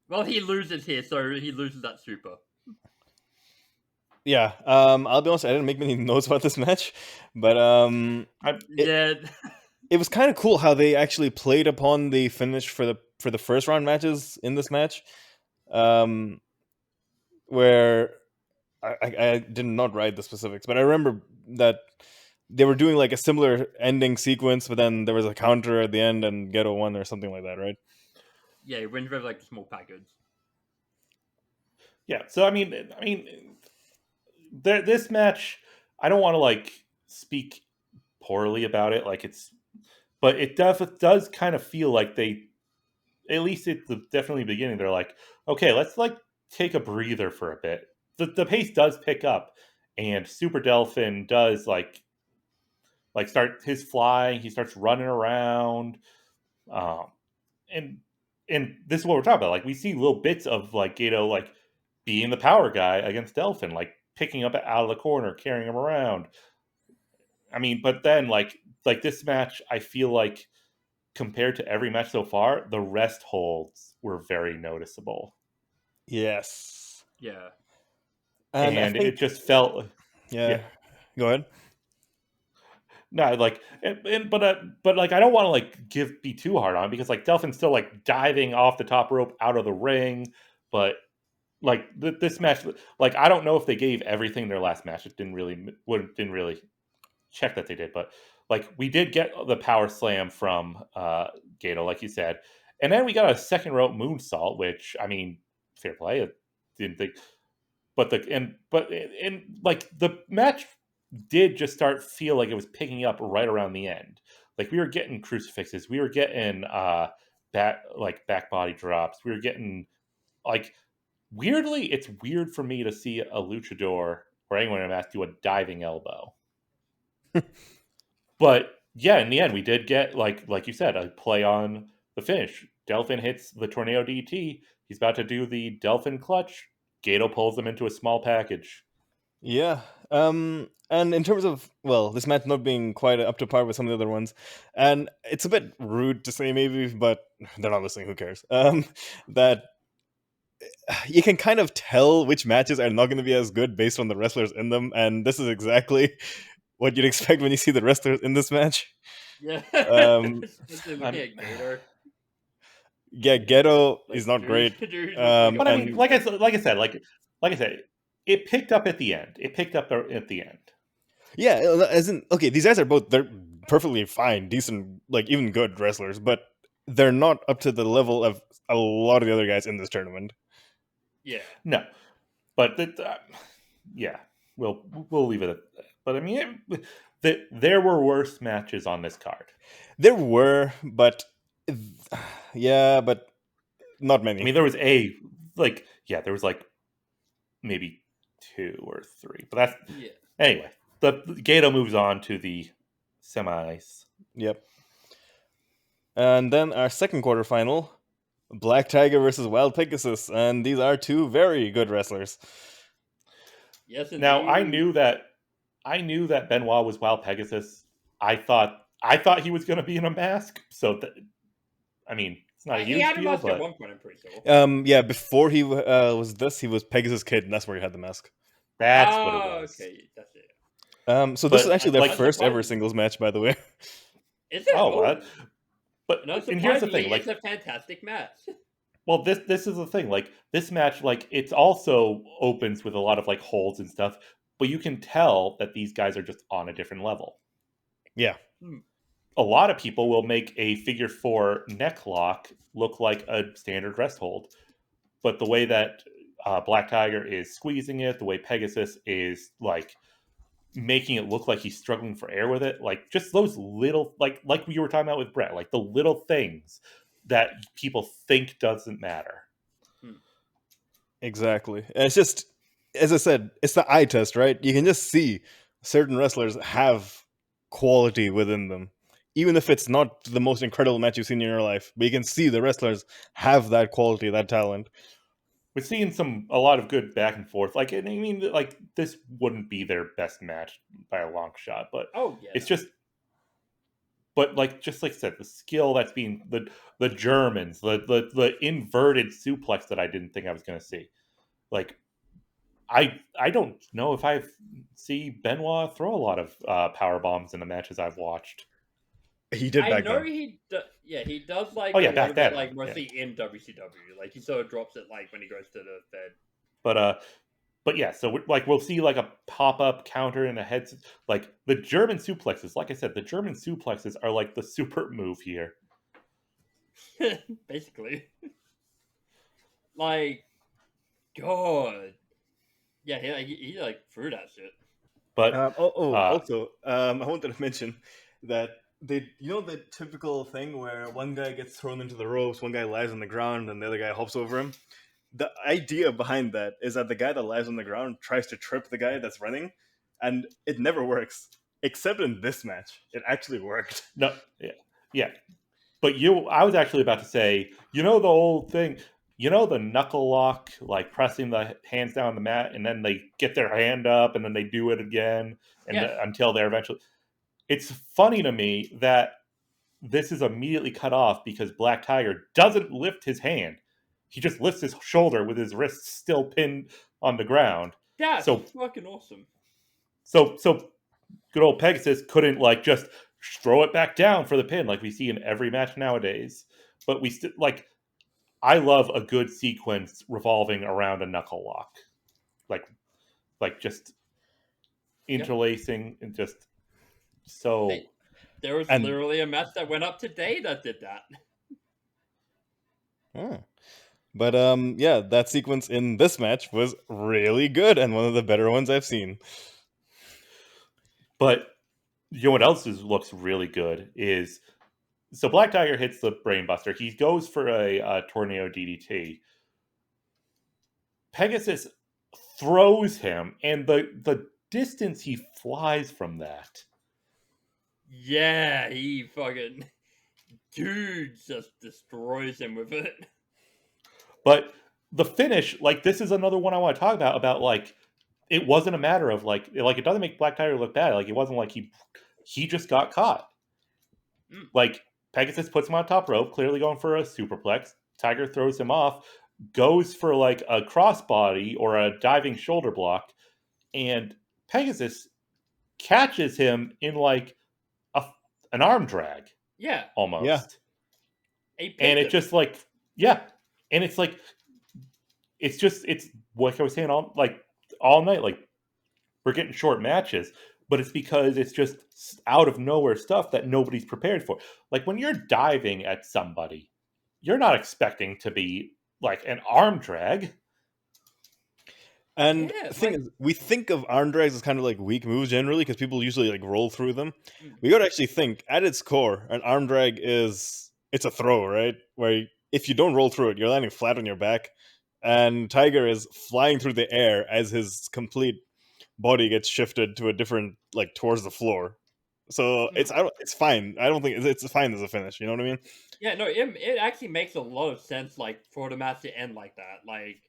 Well, he loses here, so he loses that super. Yeah, I'll be honest, I didn't make many notes about this match, but Yeah. it was kind of cool how they actually played upon the finish for the first round matches in this match, where I did not write the specifics, but I remember that they were doing like a similar ending sequence, but then there was a counter at the end and Ghetto won or something like that, right? Yeah, he wins with like small package. Yeah, so I mean, this match, I don't want to like speak poorly about it, like it's, but it does kind of feel like they, at least at the definitely beginning, they're like, okay, let's like take a breather for a bit. The pace does pick up, and Super Delphin does like start his flying. He starts running around, um, and this is what we're talking about. Like, we see little bits of like Gato like being the power guy against Delphin, like picking up out of the corner, carrying him around. I mean, but then like this match, I feel like compared to every match so far, the rest holds were very noticeable. Yes. Yeah. And I think, it just felt yeah. Go ahead. No, like, but like, I don't want to like be too hard on it, because like Delphin's still like diving off the top rope out of the ring, but like this match, like, I don't know if they gave everything their last match. It didn't really check that they did, but like, we did get the power slam from Gato, like you said, and then we got a second rope moonsault, which, I mean, fair play. I didn't think, but like the match did just feel like it was picking up right around the end. Like, we were getting crucifixes, we were getting back body drops, we were getting like, weirdly, it's weird for me to see a luchador or anyone in a match do a diving elbow. But yeah, in the end, we did get like you said, a play on the finish. Delphin hits the tornado DT. He's about to do the Delphin clutch. Gato pulls him into a small package. Yeah. And in terms of, well, this match not being quite up to par with some of the other ones, and it's a bit rude to say maybe, but they're not listening, who cares? That you can kind of tell which matches are not going to be as good based on the wrestlers in them, and this is exactly what you'd expect when you see the wrestlers in this match. Yeah. Especially looking at Gator. Yeah, Ghetto Like, is not great. But I mean, And like I said, it picked up at the end. It picked up at the end. yeah, as in, okay, these guys are they're perfectly fine, decent, like even good wrestlers, but they're not up to the level of a lot of the other guys in this tournament. Yeah. No, but yeah, we'll leave it at that. But I mean, there were worse matches on this card. There were, but yeah, but not many. I mean, there was there was like maybe 2 or 3. But that's Yeah. anyway. The Gato moves on to the semis. Yep. And then our second quarterfinal, Black Tiger versus Wild Pegasus, and these are two very good wrestlers. Yes, indeed. Now I knew that Benoit was Wild Pegasus. I thought he was going to be in a mask. So I mean, it's not a he huge had a deal, mask at but one point, I'm pretty sure. Yeah, before he was this, he was Pegasus Kid, and that's where he had the mask. that's what it was. Okay, that's it. So this is But, actually their like, first ever surprisingly- singles match, by the way. Is it? Oh, what? But No, and here's the surprisingly, thing, like, it's a fantastic match. well, this is the thing. Like this match, like it also opens with a lot of like holds and stuff, but you can tell that these guys are just on a different level. Yeah. A lot of people will make a figure 4 neck lock look like a standard rest hold, but the way that Black Tiger is squeezing it, the way Pegasus is like making it look like he's struggling for air with it, like just those little like we were talking about with Brett, like the little things that people think doesn't matter. Exactly. And it's just, as I said, it's the eye test, right? You can just see certain wrestlers have quality within them. Even if it's not the most incredible match you've seen in your life, but you can see the wrestlers have that quality, that talent. We're seeing a lot of good back and forth. Like, I mean, like this wouldn't be their best match by a long shot, but it's just, but like just like I said, the skill that's being the Germans, the inverted suplex that I didn't think I was going to see. Like, I don't know if I see Benoit throw a lot of power bombs in the matches I've watched. He did I back know then. he does like Oh, yeah, a back lot of it, then, like mostly in WCW. Like he sort of drops it like when he goes to the Fed. But yeah, so like we'll see like a pop up counter and a head, like the German suplexes. Like I said, the German suplexes are like the super move here. Basically. Like, God. Yeah, he like threw that shit. But also, I wanted to mention that the typical thing where one guy gets thrown into the ropes, one guy lies on the ground, and the other guy hops over him. The idea behind that is that the guy that lies on the ground tries to trip the guy that's running, and it never works. Except in this match, it actually worked. No, yeah. But I was actually about to say, the old thing, the knuckle lock, like pressing the hands down on the mat, and then they get their hand up, and then they do it again, and until they're eventually. It's funny to me that this is immediately cut off because Black Tiger doesn't lift his hand. He just lifts his shoulder with his wrist still pinned on the ground. That's so fucking awesome. So good old Pegasus couldn't like just throw it back down for the pin like we see in every match nowadays. But we still I love a good sequence revolving around a knuckle lock, like just interlacing and just so. There was literally a match that went up today that did that. Oh. But yeah, that sequence in this match was really good and one of the better ones I've seen. But what else looks really good is, so Black Tiger hits the Brainbuster. He goes for a tornado DDT. Pegasus throws him, and the distance he flies from that. Yeah, he fucking just destroys him with it. But the finish, like this is another one I want to talk about like it wasn't a matter of like it doesn't make Black Tiger look bad. Like it wasn't like he just got caught. Like Pegasus puts him on top rope, clearly going for a superplex. Tiger throws him off, goes for like a crossbody or a diving shoulder block, and Pegasus catches him in like an arm drag. Yeah. Almost. Yeah. And it's just like, yeah. And it's like, it's like I was saying all night, like we're getting short matches, but it's because it's just out of nowhere stuff that nobody's prepared for. Like when you're diving at somebody, you're not expecting to be like an arm drag. And the thing is, we think of arm drags as kind of like weak moves generally because people usually like roll through them. We got to actually think at its core, an arm drag it's a throw, right? Where if you don't roll through it, you're landing flat on your back, and Tiger is flying through the air as his complete body gets shifted to a different, like, towards the floor. So it's fine. I don't think it's fine as a finish. You know what I mean? Yeah, no, it actually makes a lot of sense, like, for the match to end like that. Like,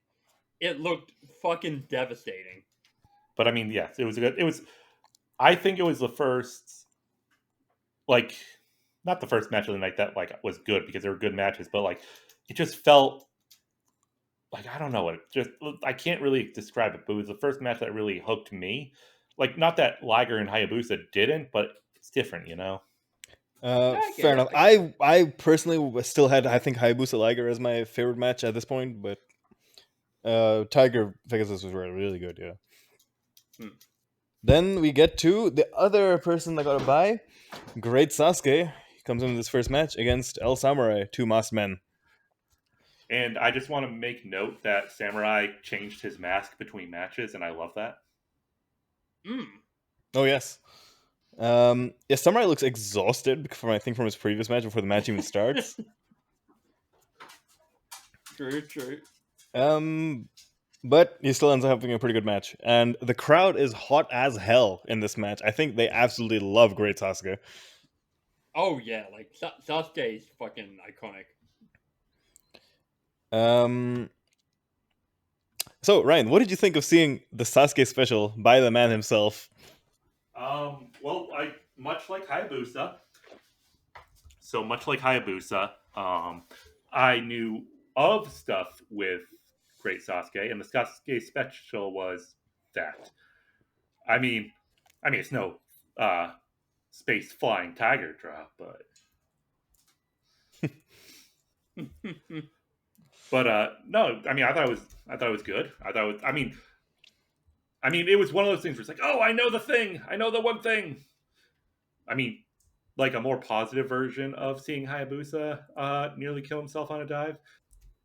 it looked fucking devastating. But I mean, yes, it was a good. It was. I think it was the first, like, not the first match of the night that like was good because there were good matches, but like it just felt like I don't know what it just. I can't really describe it, but it was the first match that really hooked me. Like, not that Liger and Hayabusa didn't, but it's different, you know. Yeah, I get Fair it. enough. I get it. I personally still had, I think, Hayabusa Liger as my favorite match at this point, but Tiger Pegasus was really good. Yeah. Hmm. Then we get to the other person that got a bye. Great Sasuke. He comes in this first match against El Samurai, two masked men. And I just want to make note that Samurai changed his mask between matches, and I love that. Mm. Oh yes. Yeah, Samurai looks exhausted from, I think, from his previous match before the match even starts. True. But he still ends up having a pretty good match, and the crowd is hot as hell in this match. I think they absolutely love Great Sasuke. Oh yeah, like Sasuke is fucking iconic. So Ryan, what did you think of seeing the Sasuke special by the man himself? Well, I much like Hayabusa. So much like Hayabusa, I knew of stuff with Great Sasuke, and the Sasuke special was that. I mean, it's no space flying tiger drop, but no, I mean, I thought it was good. I thought it was, it was one of those things where it's like, oh, I know the thing, I know the one thing. I mean, like a more positive version of seeing Hayabusa nearly kill himself on a dive.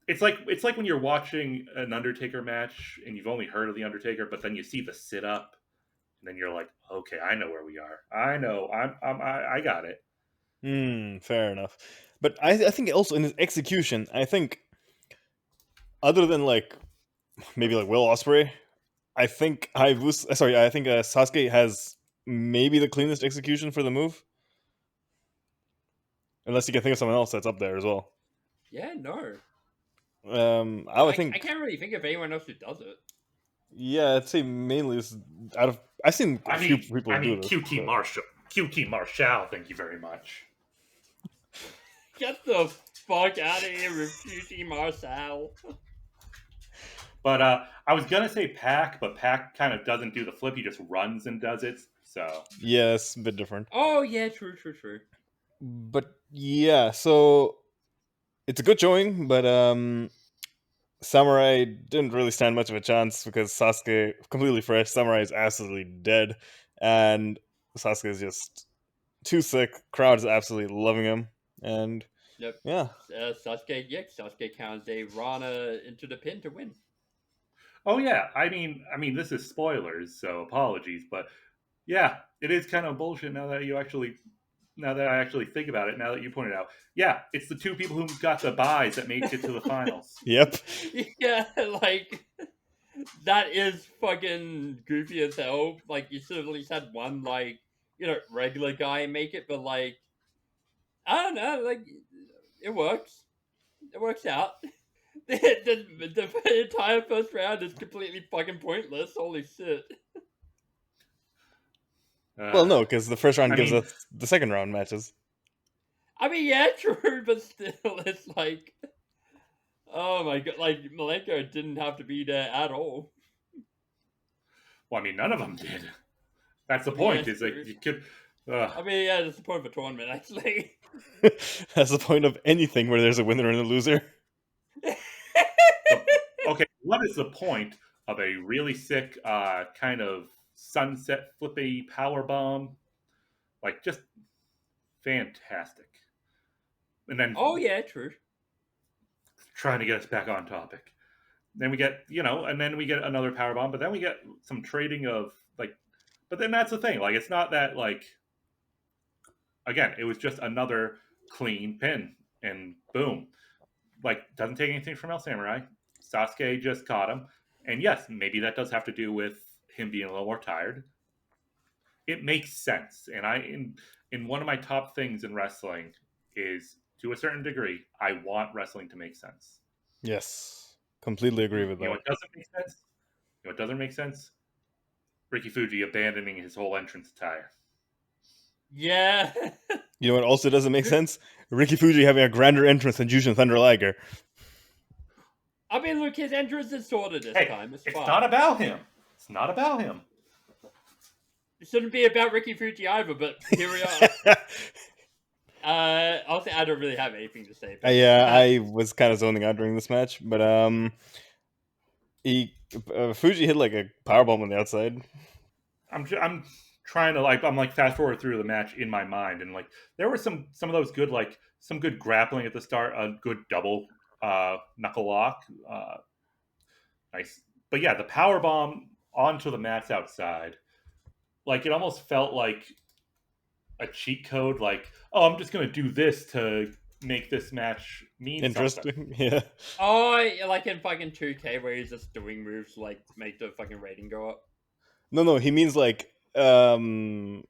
It's like when you're watching an Undertaker match and you've only heard of the Undertaker, but then you see the sit up, and then you're like, okay, I know where we are. I know, I got it. Fair enough. But I think also in his execution, I think other than like maybe like Will Ospreay, I think Sasuke has maybe the cleanest execution for the move. Unless you can think of someone else that's up there as well. Yeah, no. I would I think. can't really think of anyone else who does it. Yeah, I'd say mainly this out of. I've seen a few people do this. QT Marshall. QT Marshall, thank you very much. Get the fuck out of here with QT Marshall. But I was gonna say Pac, but Pac kind of doesn't do the flip. He just runs and does it. So Yes, a bit different. Oh yeah, true. But yeah, so it's a good showing, but Samurai didn't really stand much of a chance because Sasuke, completely fresh, Samurai is absolutely dead, and Sasuke is just too sick. Crowd is absolutely loving him, and Yep. yeah. Sasuke counts a Rana into the pin to win. oh yeah, I mean this is spoilers, so apologies, but yeah, it is kind of bullshit now that I actually think about it, now that you pointed out. Yeah, it's the two people who got the buys that made it to the finals. Yep. Yeah, like that is fucking goofy as hell. Like you should have at least had one like, regular guy make it, but like I don't know, like it works. It works out. The entire first round is completely fucking pointless. Holy shit. Well, no, because the first round I gives mean, us the second round matches. I mean, yeah, true, but still, it's like, oh my god, like Malenko didn't have to be there at all. well, I mean, none of them did. That's the I mean, point. yeah, Is like true. you could. I mean, yeah, that's the point of a tournament, actually. That's the point of anything where there's a winner and a loser. Okay, what is the point of a really sick kind of sunset flippy power bomb? Like, just fantastic. And then Oh yeah, true. trying to get us back on topic. Then we get, and then we get another power bomb, but then we get some trading of like. But then that's the thing. Like, it's not that like. Again, it was just another clean pin, and boom. Like, doesn't take anything from El Samurai. Sasuke just caught him. And yes, maybe that does have to do with him being a little more tired. It makes sense. And in one of my top things in wrestling is, to a certain degree, I want wrestling to make sense. Yes, completely agree with You know that. what doesn't make sense? You know what doesn't make sense? Ricky Fuji abandoning his whole entrance attire. Yeah. You know what also doesn't make sense? Ricky Fuji having a grander entrance than Jushin Thunder Liger. I mean, look, his entrance is sorted this time. It's fine. not about him. It's not about him. It shouldn't be about Ricky Fuji either, but here we are. I'll say I don't really have anything to say. Yeah, I was kind of zoning out during this match, but Fuji hit like a powerbomb on the outside. I'm trying to I'm fast forward through the match in my mind, and like there were some of those good some good grappling at the start, a good double knuckle lock, nice. But yeah, the power bomb onto the mats outside, like it almost felt like a cheat code. Like, oh, I'm just gonna do this to make this match mean interesting. Something. Yeah. Oh, like in fucking 2K where he's just doing moves like make the fucking rating go up. No, he means like No.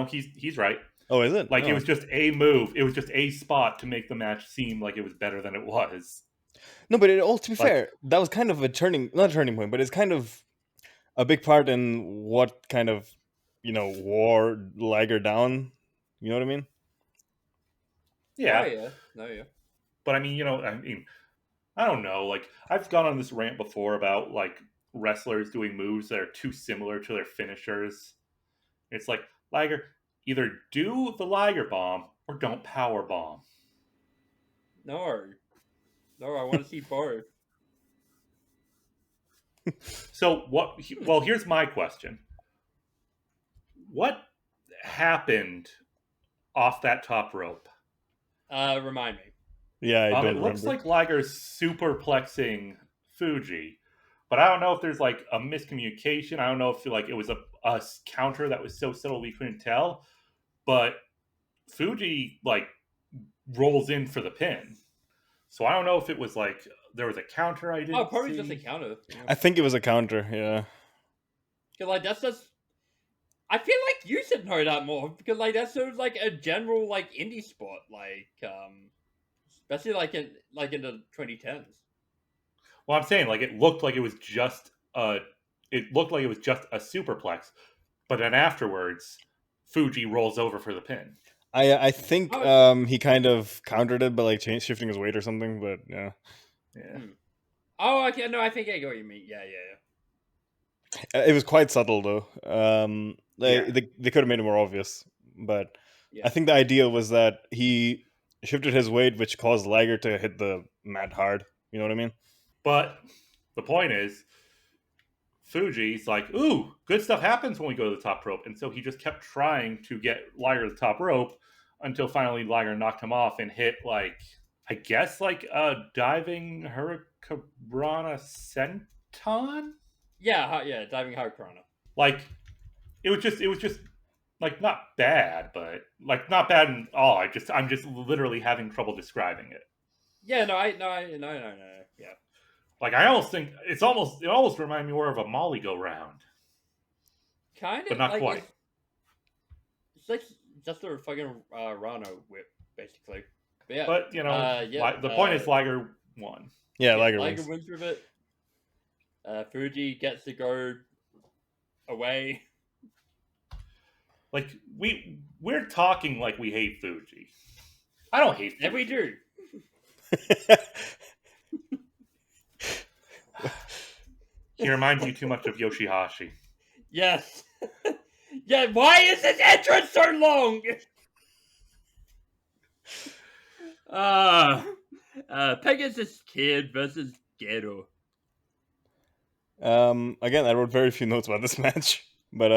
He's right. Oh, is it? Like, it was just a move. It was just a spot to make the match seem like it was better than it was. No, but to be fair, that was kind of not a turning point, but it's kind of a big part in what kind of, wore Liger down. You know what I mean? Yeah. No, yeah. But I mean, I don't know. Like, I've gone on this rant before about like wrestlers doing moves that are too similar to their finishers. It's like, Liger, either do the Liger bomb or don't power bomb. No, I want to see both. So what? Well, here's my question: what happened off that top rope? Remind me. Yeah, I don't It remember. looks like Liger's superplexing Fuji, but I don't know if there's like a miscommunication. I don't know if like it was a counter that was so subtle we couldn't tell. But Fuji like rolls in for the pin, so I don't know if it was like there was a counter I didn't. Probably see. just a counter. Yeah. I think it was a counter. Yeah. Because like that's just. I feel like you should know that more because like that's sort of like a general like indie sport, like especially like in the 2010s. Well, I'm saying like it looked like it was just a superplex, but then afterwards, Fuji rolls over for the pin. I think he kind of countered it by like shifting his weight or something, but yeah. Oh, okay. No, I think I get what you mean. Yeah. It was quite subtle though. They could have made it more obvious, but I think the idea was that he shifted his weight, which caused Liger to hit the mat hard. You know what I mean? But the point is, Fuji's like, ooh, good stuff happens when we go to the top rope. And so he just kept trying to get Liger to the top rope until finally Liger knocked him off and hit like, I guess like a diving Hurricanrana senton? Yeah, diving Hurricanrana. Like, it was just like not bad, but like not bad at all. I'm just literally having trouble describing it. Yeah, no. Yeah. Like I almost think it almost reminded me more of a Molly go round. Kind of, but not like, quite. It's like just a fucking Rana whip, basically. But yeah. But the point is Liger won. Yeah, Liger wins with it. Fuji gets to go away. Like we're talking like we hate Fuji. I don't hate Fuji. And we do. He reminds you too much of Yoshihashi. Yes. Yeah, why is this entrance so long? Pegasus Kid versus Ghetto. Again, I wrote very few notes about this match, but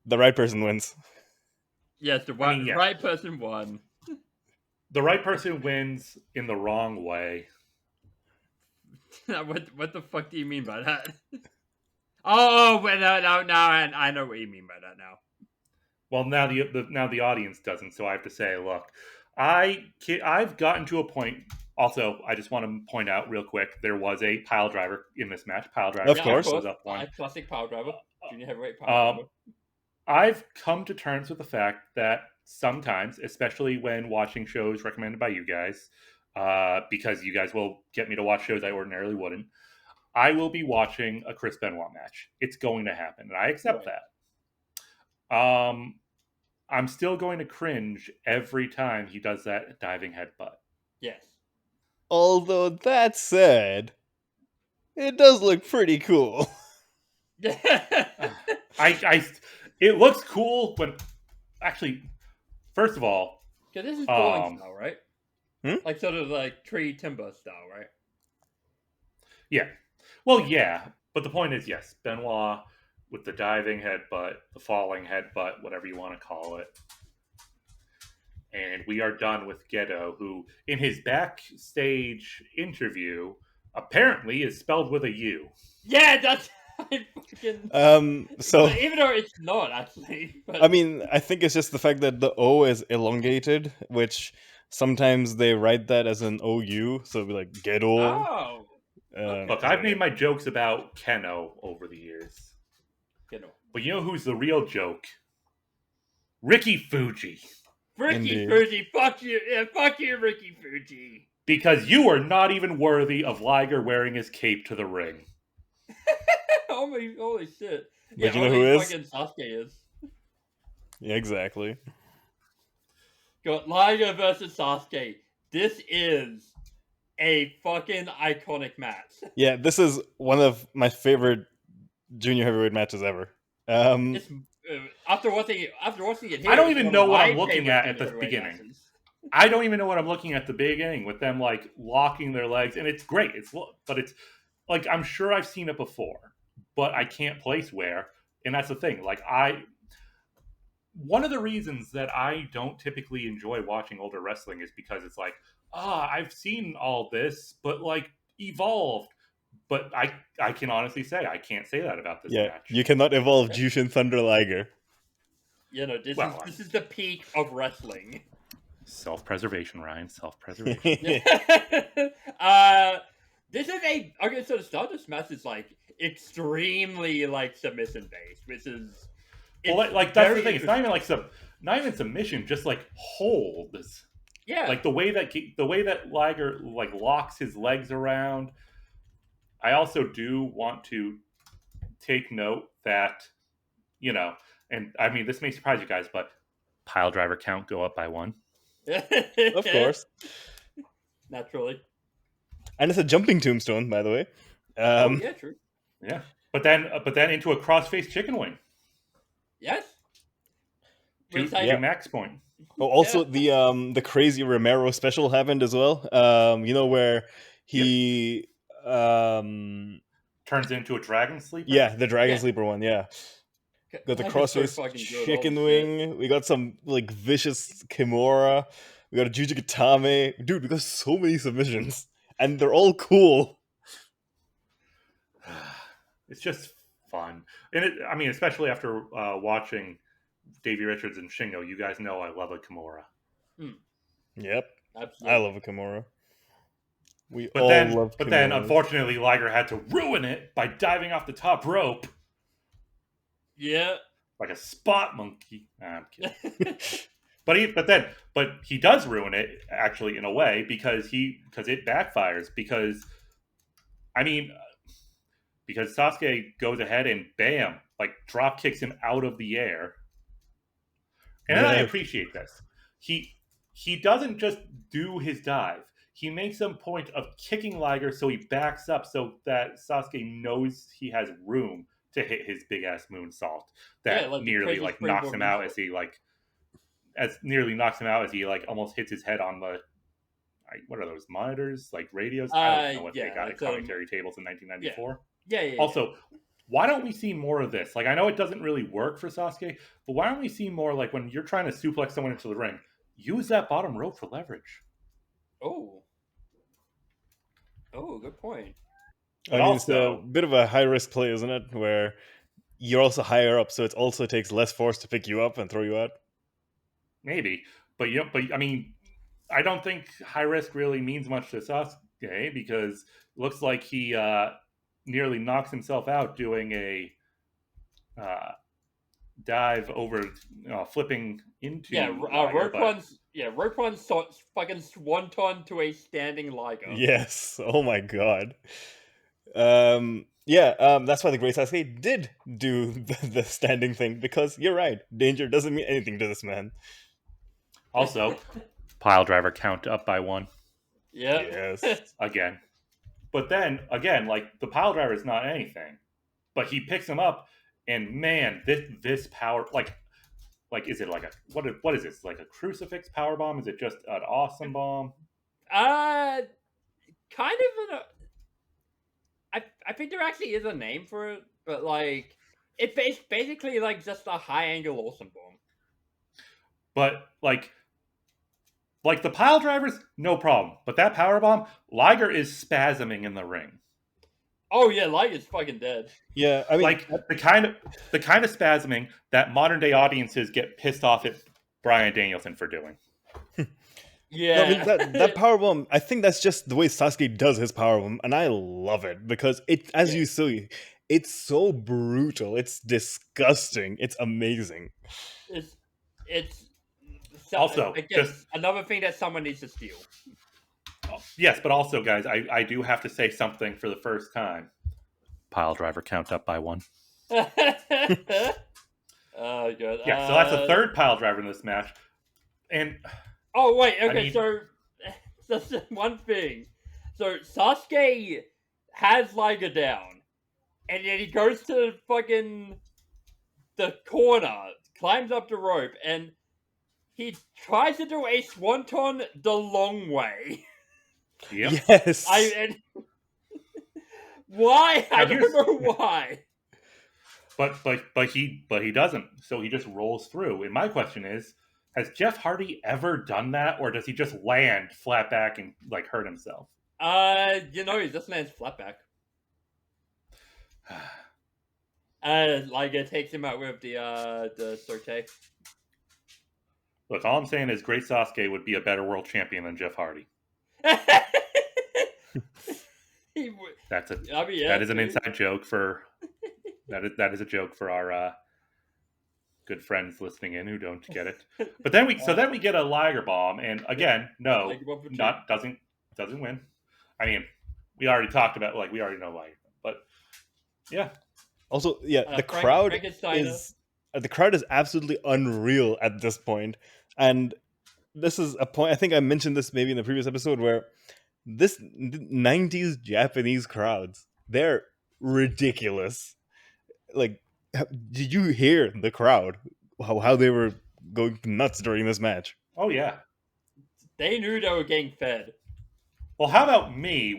the right person wins. Yes, the right person won. The right person wins in the wrong way. What the fuck do you mean by that? Oh, no, I know what you mean by that now. Well, now the audience doesn't, so I have to say, look, I've gotten to a point Also, I just want to point out real quick, there was a pile driver in this match. Pile driver Of course. was up one. Classic pile driver. Junior heavyweight pile driver. I've come to terms with the fact that sometimes, especially when watching shows recommended by you guys, because you guys will get me to watch shows I ordinarily wouldn't, I will be watching a Chris Benoit match. It's going to happen, and I accept that. I'm still going to cringe every time he does that diving headbutt. Yes. Although that said, it does look pretty cool. It looks cool when actually, first of all, because this is bowling style, right? Hmm? Like sort of like tree timber style, right? Yeah. Well, yeah, but the point is, yes, Benoit with the diving headbutt, the falling headbutt, whatever you want to call it. And we are done with Gedo, who, in his backstage interview, apparently is spelled with a U. Yeah, that's fucking. So even though it's not actually. But... I mean, I think it's just the fact that the O is elongated, which sometimes they write that as an OU, so it'd be like Gedo. Oh. Look, I've made my jokes about Keno over the years. Keno. But you know who's the real joke? Ricky Fuji. Ricky Fuji, fuck you, Ricky Fuji. Because you are not even worthy of Liger wearing his cape to the ring. Holy shit! But you know who is? Fucking Sasuke is. Yeah, exactly. Got Liger versus Sasuke. This is a fucking iconic match. Yeah, this is one of my favorite junior heavyweight matches ever. It's, after watching it here, I don't even know what I'm looking at the beginning. Matches. I don't even know what I'm looking at the beginning with them like locking their legs, and it's great. But it's like I'm sure I've seen it before, but I can't place where. And that's the thing. Like one of the reasons that I don't typically enjoy watching older wrestling is because it's like, I've seen all this, but like evolved. But I can honestly say I can't say that about this match. You cannot evolve Jushin Thunder Liger. You know, this is the peak of wrestling. Self-preservation, Ryan. Self-preservation. This is so the Stardust match is like extremely like submission based, which is like that's the thing. It's not even submission, just like holds. Yeah, like the way that Liger like locks his legs around. I also do want to take note that, you know, and I mean this may surprise you guys, but pile driver count go up by 1. Of course, naturally. And it's a jumping tombstone, by the way. Yeah, true. Yeah, but then into a crossface chicken wing. Yes. To max point. Oh, also the crazy Romero special happened as well. You know where he turns into a dragon sleeper. Yeah, the dragon sleeper one. Yeah. Got the crossface chicken wing. We got some like vicious Kimura. We got a Juju Gatame. Dude, we got so many submissions, and they're all cool. It's just fun, and I mean, especially after watching Davey Richards and Shingo, you guys know I love a Kimura. Yep, absolutely. I love a Kimura. But then, unfortunately, Liger had to ruin it by diving off the top rope. Yeah, like a spot monkey. Nah, I'm kidding. but he does ruin it actually in a way because it backfires because Sasuke goes ahead and bam, like drop kicks him out of the air. And I appreciate this. He doesn't just do his dive. He makes some point of kicking Liger so he backs up so that Sasuke knows he has room to hit his big ass moonsault that nearly like knocks him out as he almost hits his head on the what are those monitors, like radios? I don't know what they got at commentary tables in 1994. Yeah. Also, why don't we see more of this? Like, I know it doesn't really work for Sasuke, but why don't we see more like when you're trying to suplex someone into the ring, use that bottom rope for leverage. Oh, good point. I mean, it's a bit of a high-risk play, isn't it? Where you're also higher up, so it also takes less force to pick you up and throw you out. Maybe, but I mean, I don't think high risk really means much to Sasuke because it looks like he nearly knocks himself out doing a uh, dive over, flipping into Liger. But Roquan fucking swanton to a standing Liger. Yes. Oh my god. That's why the Great Sasuke did do the standing thing, because you're right. Danger doesn't mean anything to this man. also, pile driver count up by 1. Yeah. Yes. Again. But then, again, like, the pile driver is not anything. But he picks him up, and man, this power, like is it like a, what is this? Like a crucifix power bomb? Is it just an awesome bomb? Kind of I think there actually is a name for it, but like it's basically like just a high angle awesome bomb. But like the pile drivers, no problem. But that power bomb, Liger is spasming in the ring. Oh yeah, Liger's fucking dead. Yeah, I mean, like the kind of spasming that modern day audiences get pissed off at Bryan Danielson for doing. Yeah, no, I mean, that power bomb, I think that's just the way Sasuke does his power bomb, and I love it because it, as you see, it's so brutal, it's disgusting, it's amazing. It's also again, just another thing that someone needs to steal. Yes, but also, guys, I do have to say something for the first time. Pile driver count up by 1. Oh, good. Yeah, so that's the third pile driver in this match. And oh wait, okay, so that's one thing. So Sasuke has Liger down, and then he goes to fucking the corner, climbs up the rope, and he tries to do a swanton the long way. Yep. Yes. Why? I don't know why. But he doesn't. So he just rolls through. And my question is, has Jeff Hardy ever done that, or does he just land flat back and like hurt himself? He just lands flat back. Liger takes him out with the sortie. Look, all I'm saying is Great Sasuke would be a better world champion than Jeff Hardy. That is an inside joke for that is a joke for our good friends listening in who don't get it. But then we get a Liger bomb, and again, doesn't win. I mean, we already talked about, like, we already know Liger, but yeah. Also, the crowd is absolutely unreal at this point, and this is a point, I think I mentioned this maybe in the previous episode, where this 90s Japanese crowds, they're ridiculous. Like, did you hear the crowd, how they were going nuts during this match? Oh yeah, they knew they were getting fed. Well, how about me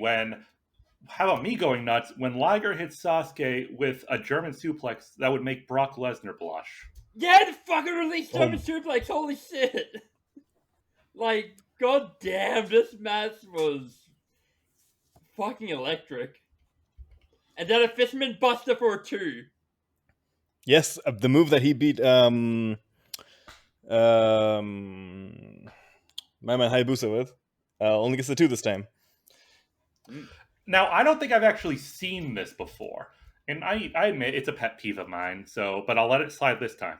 going nuts when Liger hits Sasuke with a German suplex that would make Brock Lesnar blush? Yeah, the fucking release German suplex, holy shit. Like, god damn, this match was fucking electric. And then a Fisherman Buster for a 2. Yes, the move that he beat my man Hayabusa with. Only gets the 2 this time. Now, I don't think I've actually seen this before. And I admit it's a pet peeve of mine, but I'll let it slide this time.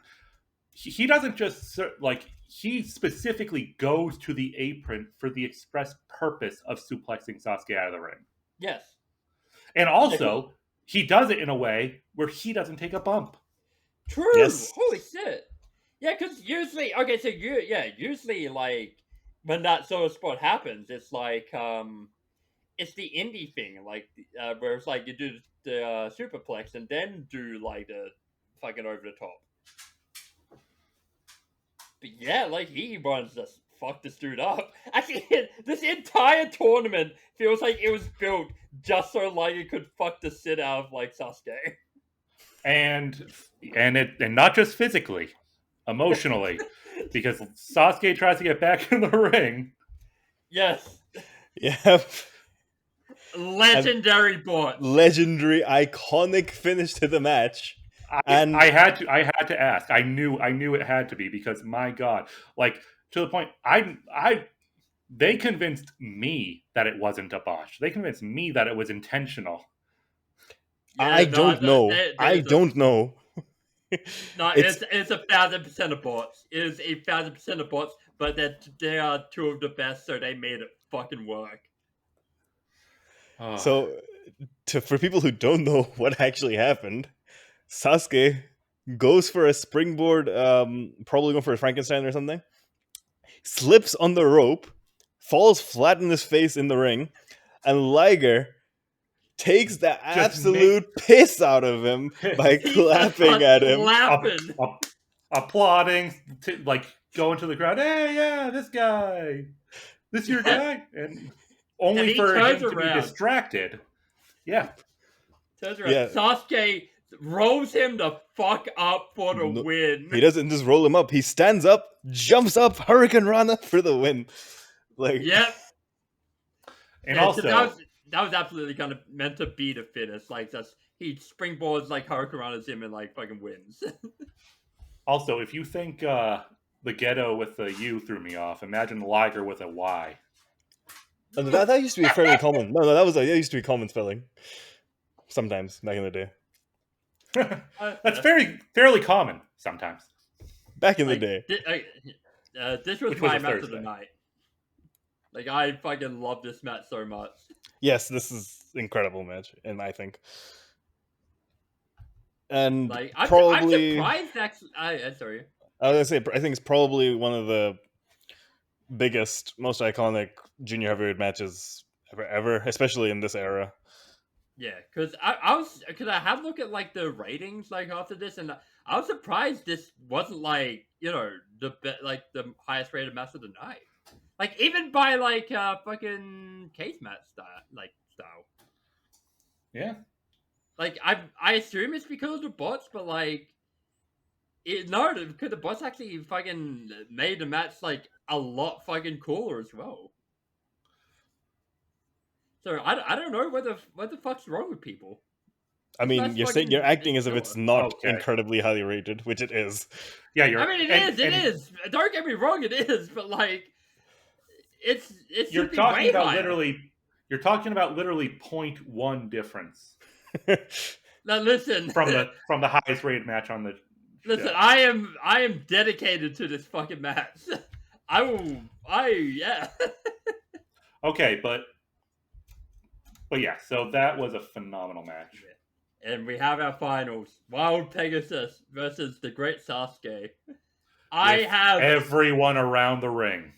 He doesn't just, like, he specifically goes to the apron for the express purpose of suplexing Sasuke out of the ring. Yes. And also, he does it in a way where he doesn't take a bump. True. Yes. Holy shit. Yeah, because usually, usually, like, when that sort of spot happens, it's like, it's the indie thing, like, where it's like you do the superplex and then do, like, the fucking over the top. But yeah, like, he wants to fuck this dude up. Actually, this entire tournament feels like it was built just so Liger could fuck the shit out of, like, Sasuke. And not just physically, emotionally, because Sasuke tries to get back in the ring. Yes. Yep. Legendary bot. Legendary, iconic finish to the match. I had to ask. I knew it had to be, because my God, like, to the point, I They convinced me that it wasn't a botch. They convinced me that it was intentional. Yeah, I don't know. I don't know. No, it's 1,000% of bots. It is 1,000% of bots, but they are two of the best, so they made it fucking work. So, for people who don't know what actually happened, Sasuke goes for a springboard, probably going for a Frankenstein or something, slips on the rope, falls flat in his face in the ring, and Liger takes the absolute piss out of him by clapping at him. Applauding, like going to the crowd, hey, yeah, this guy. This your guy? And only for him to be distracted. Yeah. Turns around. Yeah. Sasuke rolls him the fuck up for the win. He doesn't just roll him up. He stands up, jumps up, Hurricane Rana for the win. Like, yep. And also, that was absolutely kind of meant to be the finish. Like, he springboards like Hurricane Rana's him and like fucking wins. Also, if you think the ghetto with the U threw me off, imagine Liger with a Y. That used to be fairly common. No, that used to be common spelling. Sometimes back in the day. That's fairly common sometimes. Back in the day. This was my match of the night. Like, I fucking love this match so much. Yes, this is an incredible match, and I think. And like, probably, I'm surprised. Actually, sorry. I was gonna say, I think it's probably one of the biggest, most iconic junior heavyweight matches ever, especially in this era. Yeah, because I had a look at like the ratings like after this, and I was surprised this wasn't like the highest rated match of the night, like even by like fucking case match style. Yeah, like I assume it's because of the bots, but like because the bots actually fucking made the match like a lot fucking cooler as well. So I don't know what the fuck's wrong with people. I mean, you're acting as if it's not incredibly highly rated, which it is. Yeah, I mean, it is. Don't get me wrong, it is. But like, it's you're talking about literally 0.1 difference. Now listen, from the highest rated match on the. Listen, I am dedicated to this fucking match. Yeah. Okay, but yeah, so that was a phenomenal match. And we have our finals: Wild Pegasus versus the Great Sasuke. I have everyone around the ring.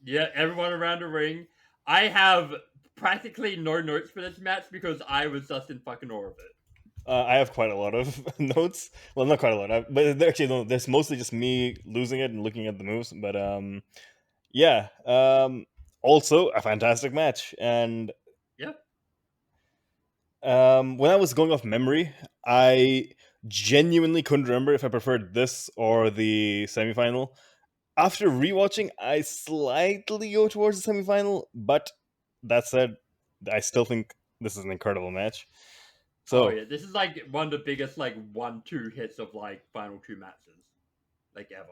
Yeah, everyone around the ring. I have practically no notes for this match because I was just in fucking awe of it. I have quite a lot of notes. Well, not quite a lot, but actually, no. There's mostly just me losing it and looking at the moves. But yeah. Also, a fantastic match, and yeah. When I was going off memory, I genuinely couldn't remember if I preferred this or the semifinal. After rewatching, I slightly go towards the semifinal, but that said, I still think this is an incredible match. So, yeah, this is like one of the biggest like 1-2 hits of like final two matches, like ever.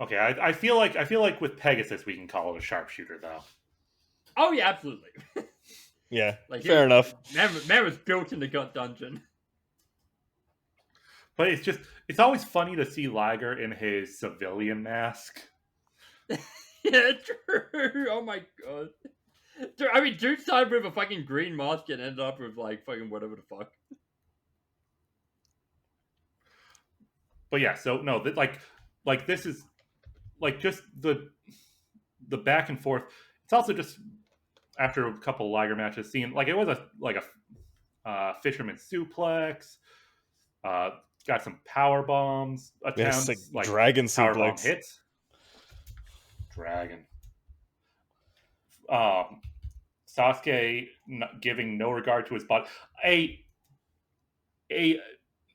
Okay, I feel like with Pegasus we can call it a sharpshooter though. Oh yeah, absolutely. Yeah, like fair enough. Man was built in the gut dungeon. But it's always funny to see Liger in his civilian mask. Yeah, true. Oh my god. Dude, I mean, dude started with a fucking green mask and ended up with like fucking whatever the fuck. But yeah, so no, like this is like just the back and forth. It's also just after a couple of Liger matches, seeing like it was a fisherman suplex. Got some power bombs attempts, like dragon power suplex bomb hits. Dragon. Sasuke giving no regard to his body. A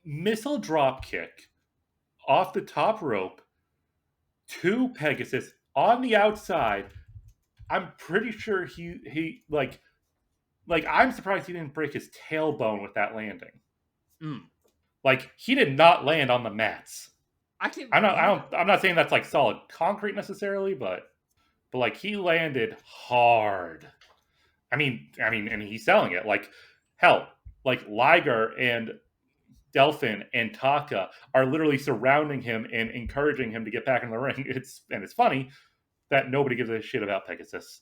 missile drop kick off the top rope to Pegasus on the outside. I'm pretty sure he like I'm surprised he didn't break his tailbone with that landing. Like he did not land on the mats. I'm not saying that's like solid concrete necessarily, but but like he landed hard. I mean, and he's selling it. Like, hell, like Liger and Delphin and Taka are literally surrounding him and encouraging him to get back in the ring. It's funny that nobody gives a shit about Pegasus.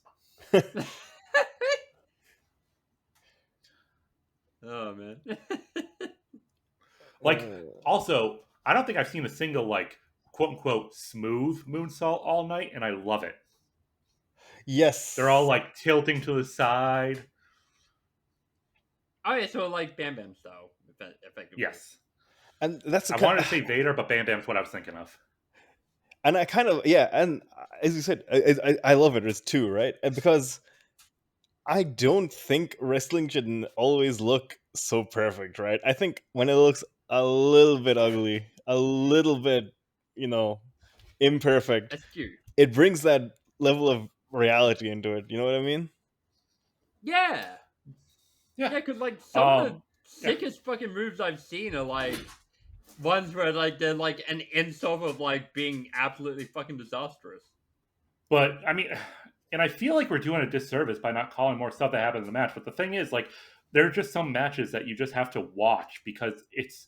Oh man. Like, also, I don't think I've seen a single like quote unquote smooth moonsault all night, and I love it. Yes. They're all like tilting to the side. Oh yeah, so like Bam Bam style, effectively. Yes. And that's I wanted to say Vader, but Bam Bam's what I was thinking of. And I kind of, yeah, and as you said, I love it. It's two, right? And because I don't think wrestling should always look so perfect, right? I think when it looks a little bit ugly, a little bit, imperfect, That's cute. it brings that level of reality into it. You know what I mean? Yeah. Yeah. Yeah, because like some of the sickest fucking moves I've seen are like ones where like they're like an insult of like being absolutely fucking disastrous. But I mean, and I feel like we're doing a disservice by not calling more stuff that happens in the match. But the thing is, like, there are just some matches that you just have to watch because it's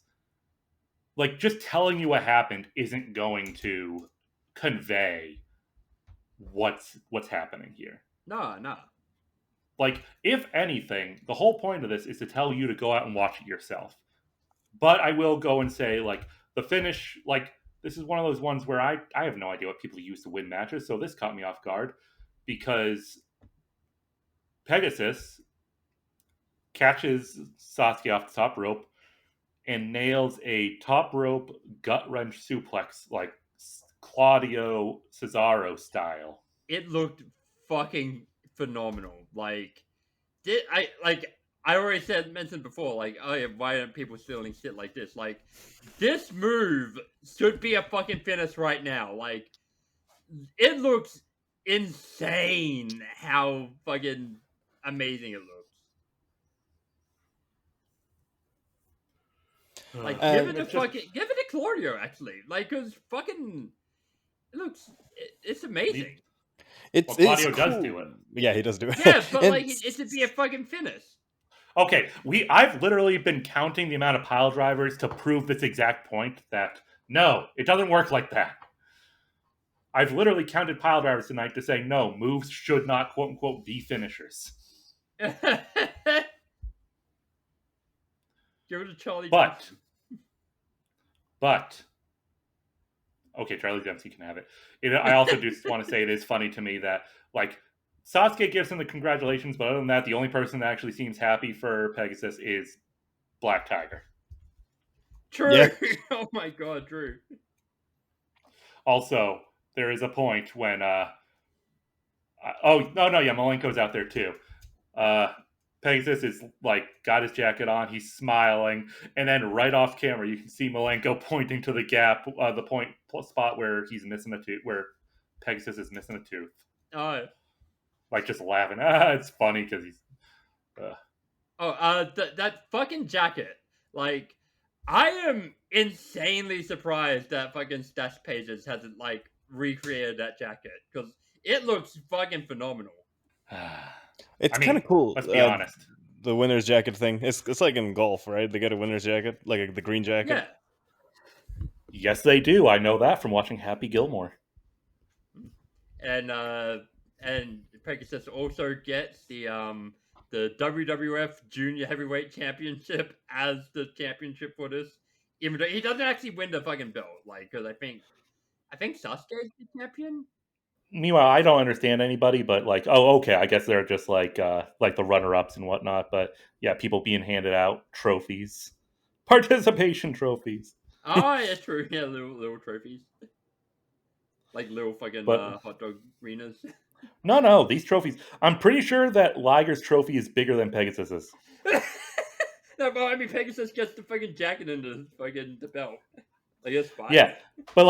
like just telling you what happened isn't going to convey what's happening here. No. Like, if anything, the whole point of this is to tell you to go out and watch it yourself. But I will go and say, like, the finish, like, this is one of those ones where I have no idea what people use to win matches, so this caught me off guard because Pegasus catches Sasuke off the top rope and nails a top rope gut wrench suplex, like Claudio Cesaro style. It looked fucking phenomenal. Like, I already mentioned before, like, oh yeah, why aren't people stealing shit like this? Like, this move should be a fucking finish right now. Like, it looks insane how fucking amazing it looks. Like, give it to Claudio, actually. Like, cause fucking, it's amazing. Claudio it's does cool. do it. Yeah, he does do it. Yeah, but like, it should be a fucking finish. Okay, I've literally been counting the amount of pile drivers to prove this exact point that no, it doesn't work like that. I've literally counted pile drivers tonight to say no, moves should not quote unquote be finishers. Give it to Charlie. But okay, Charlie Dempsey can have it. I also just want to say it is funny to me that like Sasuke gives him the congratulations, but other than that, the only person that actually seems happy for Pegasus is Black Tiger. True. Yeah. Oh my god, true. Also, there is a point when Malenko's out there too. Pegasus is like got his jacket on, he's smiling, and then right off camera you can see Malenko pointing to the gap, the spot where he's missing a tooth, where Pegasus is missing a tooth. Oh. Like just laughing. It's funny because he's. That fucking jacket. Like, I am insanely surprised that fucking Stash Pages hasn't like recreated that jacket because it looks fucking phenomenal. It's kind of cool. Let's be honest. The winner's jacket thing. It's like in golf, right? They get a winner's jacket, like the green jacket. Yeah. Yes, they do. I know that from watching Happy Gilmore. And Pegasus also gets the WWF Junior Heavyweight Championship as the championship for this, even though he doesn't actually win the fucking belt. Like, because I think Sasuke's the champion. Meanwhile, I don't understand anybody, but like, oh, okay, I guess they're just like the runner-ups and whatnot. But yeah, people being handed out trophies, participation trophies. Oh, yeah, true. Yeah, little trophies, like little fucking hot dog arenas. No, these trophies. I'm pretty sure that Liger's trophy is bigger than Pegasus's. No, but I mean, Pegasus gets the fucking jacket and the belt. Like, it's fine. Yeah, but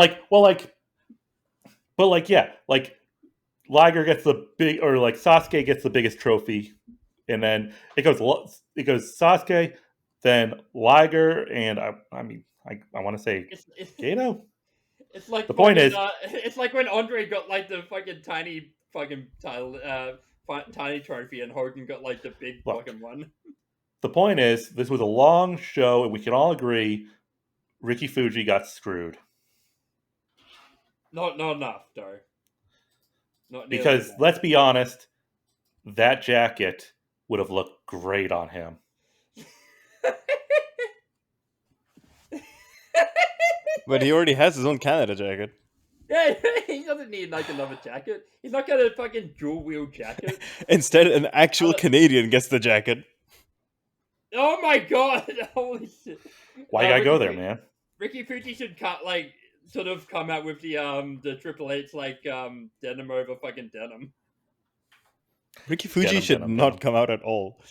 yeah, like Liger gets the big, or like Sasuke gets the biggest trophy, and then it goes Sasuke, then Liger, and I want to say Gato. It's like the point is, it's like when Andre got like the fucking tiny fucking tiny trophy, and Hogan got like the big Look. fucking one. The point is, this was a long show, and we can all agree Ricky Fuji got screwed. Not enough, though. Not nearly Because, enough. let's be honest, that jacket would have looked great on him. But he already has his own Canada jacket. Yeah, he doesn't need like another jacket. He's not got a fucking dual wheel jacket. Instead, an actual Canadian gets the jacket. Oh my god! Holy shit! Why you gotta go there, man? Ricky Fuji should sort of come out with the Triple H denim over fucking denim. Ricky Fuji should not come out at all.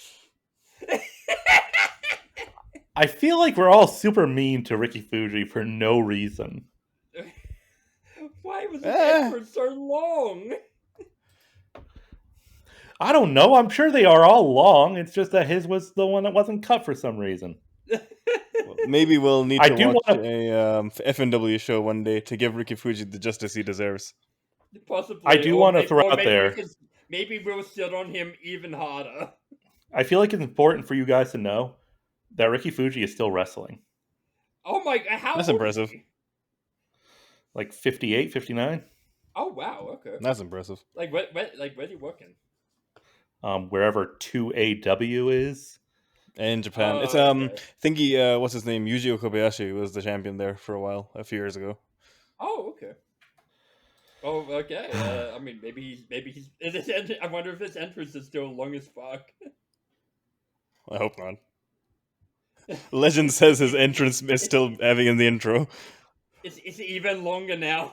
I feel like we're all super mean to Ricky Fuji for no reason. Why was his entrance so long? I don't know. I'm sure they are all long. It's just that his was the one that wasn't cut for some reason. Well, maybe we'll need to watch a FNW show one day to give Ricky Fuji the justice he deserves. Possibly. I do want to throw out there. Maybe we'll sit on him even harder. I feel like it's important for you guys to know that Ricky Fuji is still wrestling. Oh my god, how That's impressive. Like 58, 59? Oh wow, okay. That's impressive. Where's he working? Wherever 2AW is. In Japan. It's okay. thingy what's his name? Yuji Kobayashi was the champion there for a while, a few years ago. Oh, okay. Oh, okay. I mean, maybe he's. I wonder if his entrance is still long as fuck. I hope not. Legend says his entrance is still having in the intro. It's even longer now.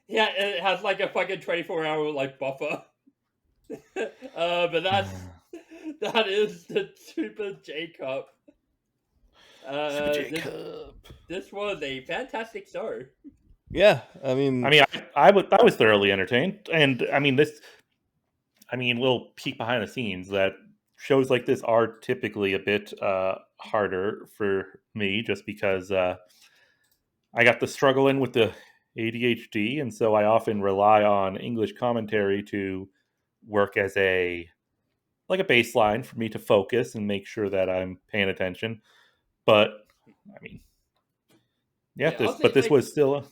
Yeah, it has like a fucking 24-hour like buffer. But that is the Super J Cup. Super J Cup. This was a fantastic show. Yeah, I mean, I was thoroughly entertained, and I mean little peek behind the scenes that shows like this are typically a bit harder for me, just because I got the struggle in with the ADHD, and so I often rely on English commentary to work as a baseline for me to focus and make sure that I'm paying attention. But I mean, this was still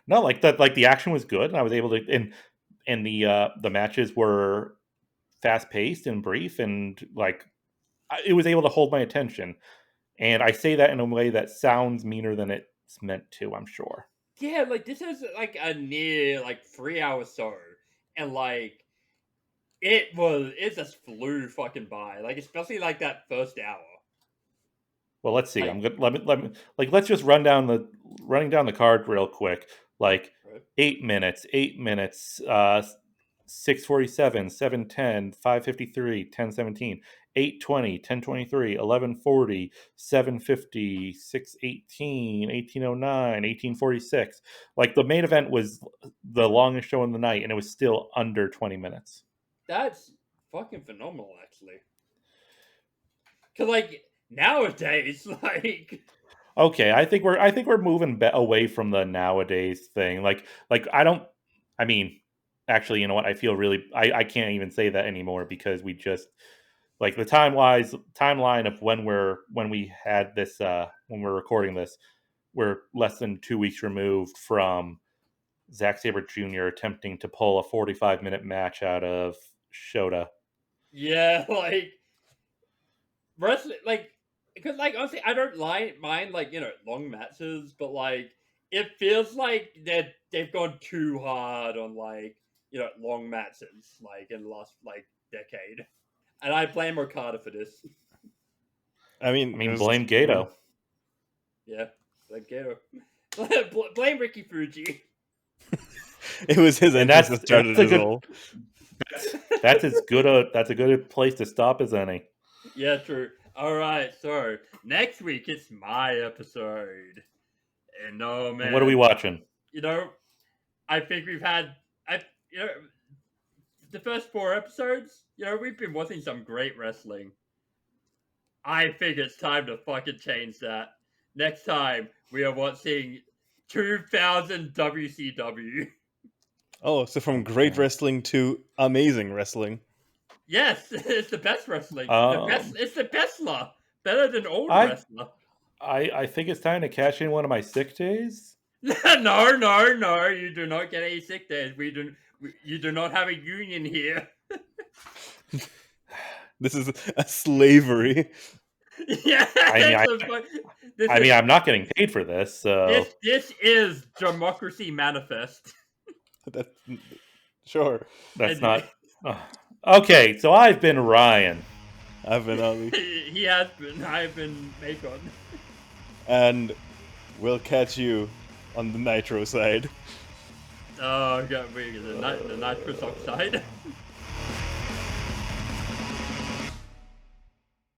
no, like that. Like the action was good, and I was able to, and the matches were fast paced and brief, and it was able to hold my attention. And I say that in a way that sounds meaner than it's meant to, I'm sure. Yeah, like this is like a near 3-hour show, and it just flew fucking by. Like especially like that first hour. Well, let's see. I'm good. Let me let's just running down the card real quick. 8 minutes, 6:47, 7:10, 5:53, 10:17, 8:20, 10:23, 11:40, 7:50, 6:18, 18:09, 18:46. Like the main event was the longest show in the night, and it was still under 20 minutes. That's fucking phenomenal, actually. Cause nowadays, Okay, I think we're moving away from the nowadays thing. I mean, actually, you know what? I feel really I can't even say that anymore, because we just the timeline of when we had this when we're recording this, we're less than 2 weeks removed from Zack Sabre Jr. attempting to pull a 45-minute match out of Shota. Yeah, wrestling, because honestly, I don't mind long matches, but it feels like they've gone too hard on long matches in the last decade, and I blame Okada for this. I mean, blame Gato. Yeah, blame Gato. Blame Ricky Fuji. It was his entrance that started it all. That's a good place to stop as any. Yeah, true. All right, so next week it's my episode, and no man, what are we watching? I think we've had the first 4 episodes. We've been watching some great wrestling. I think it's time to fucking change that. Next time we are watching 2000 WCW. Oh, so from great Okay. wrestling to amazing wrestling. Yes, it's the best wrestling. It's the best law. Better than old I wrestler. I think it's time to cash in one of my sick days. No. You do not get any sick days. You do not have a union here. This is a slavery. Yeah. I mean, I'm not getting paid for this, so This is democracy manifest. That, sure. that's And not. Okay, so I've been Ryan. I've been Ali. he has been. I've been Makon. And we'll catch you on the Nitro side. Oh god, the nitrous oxide.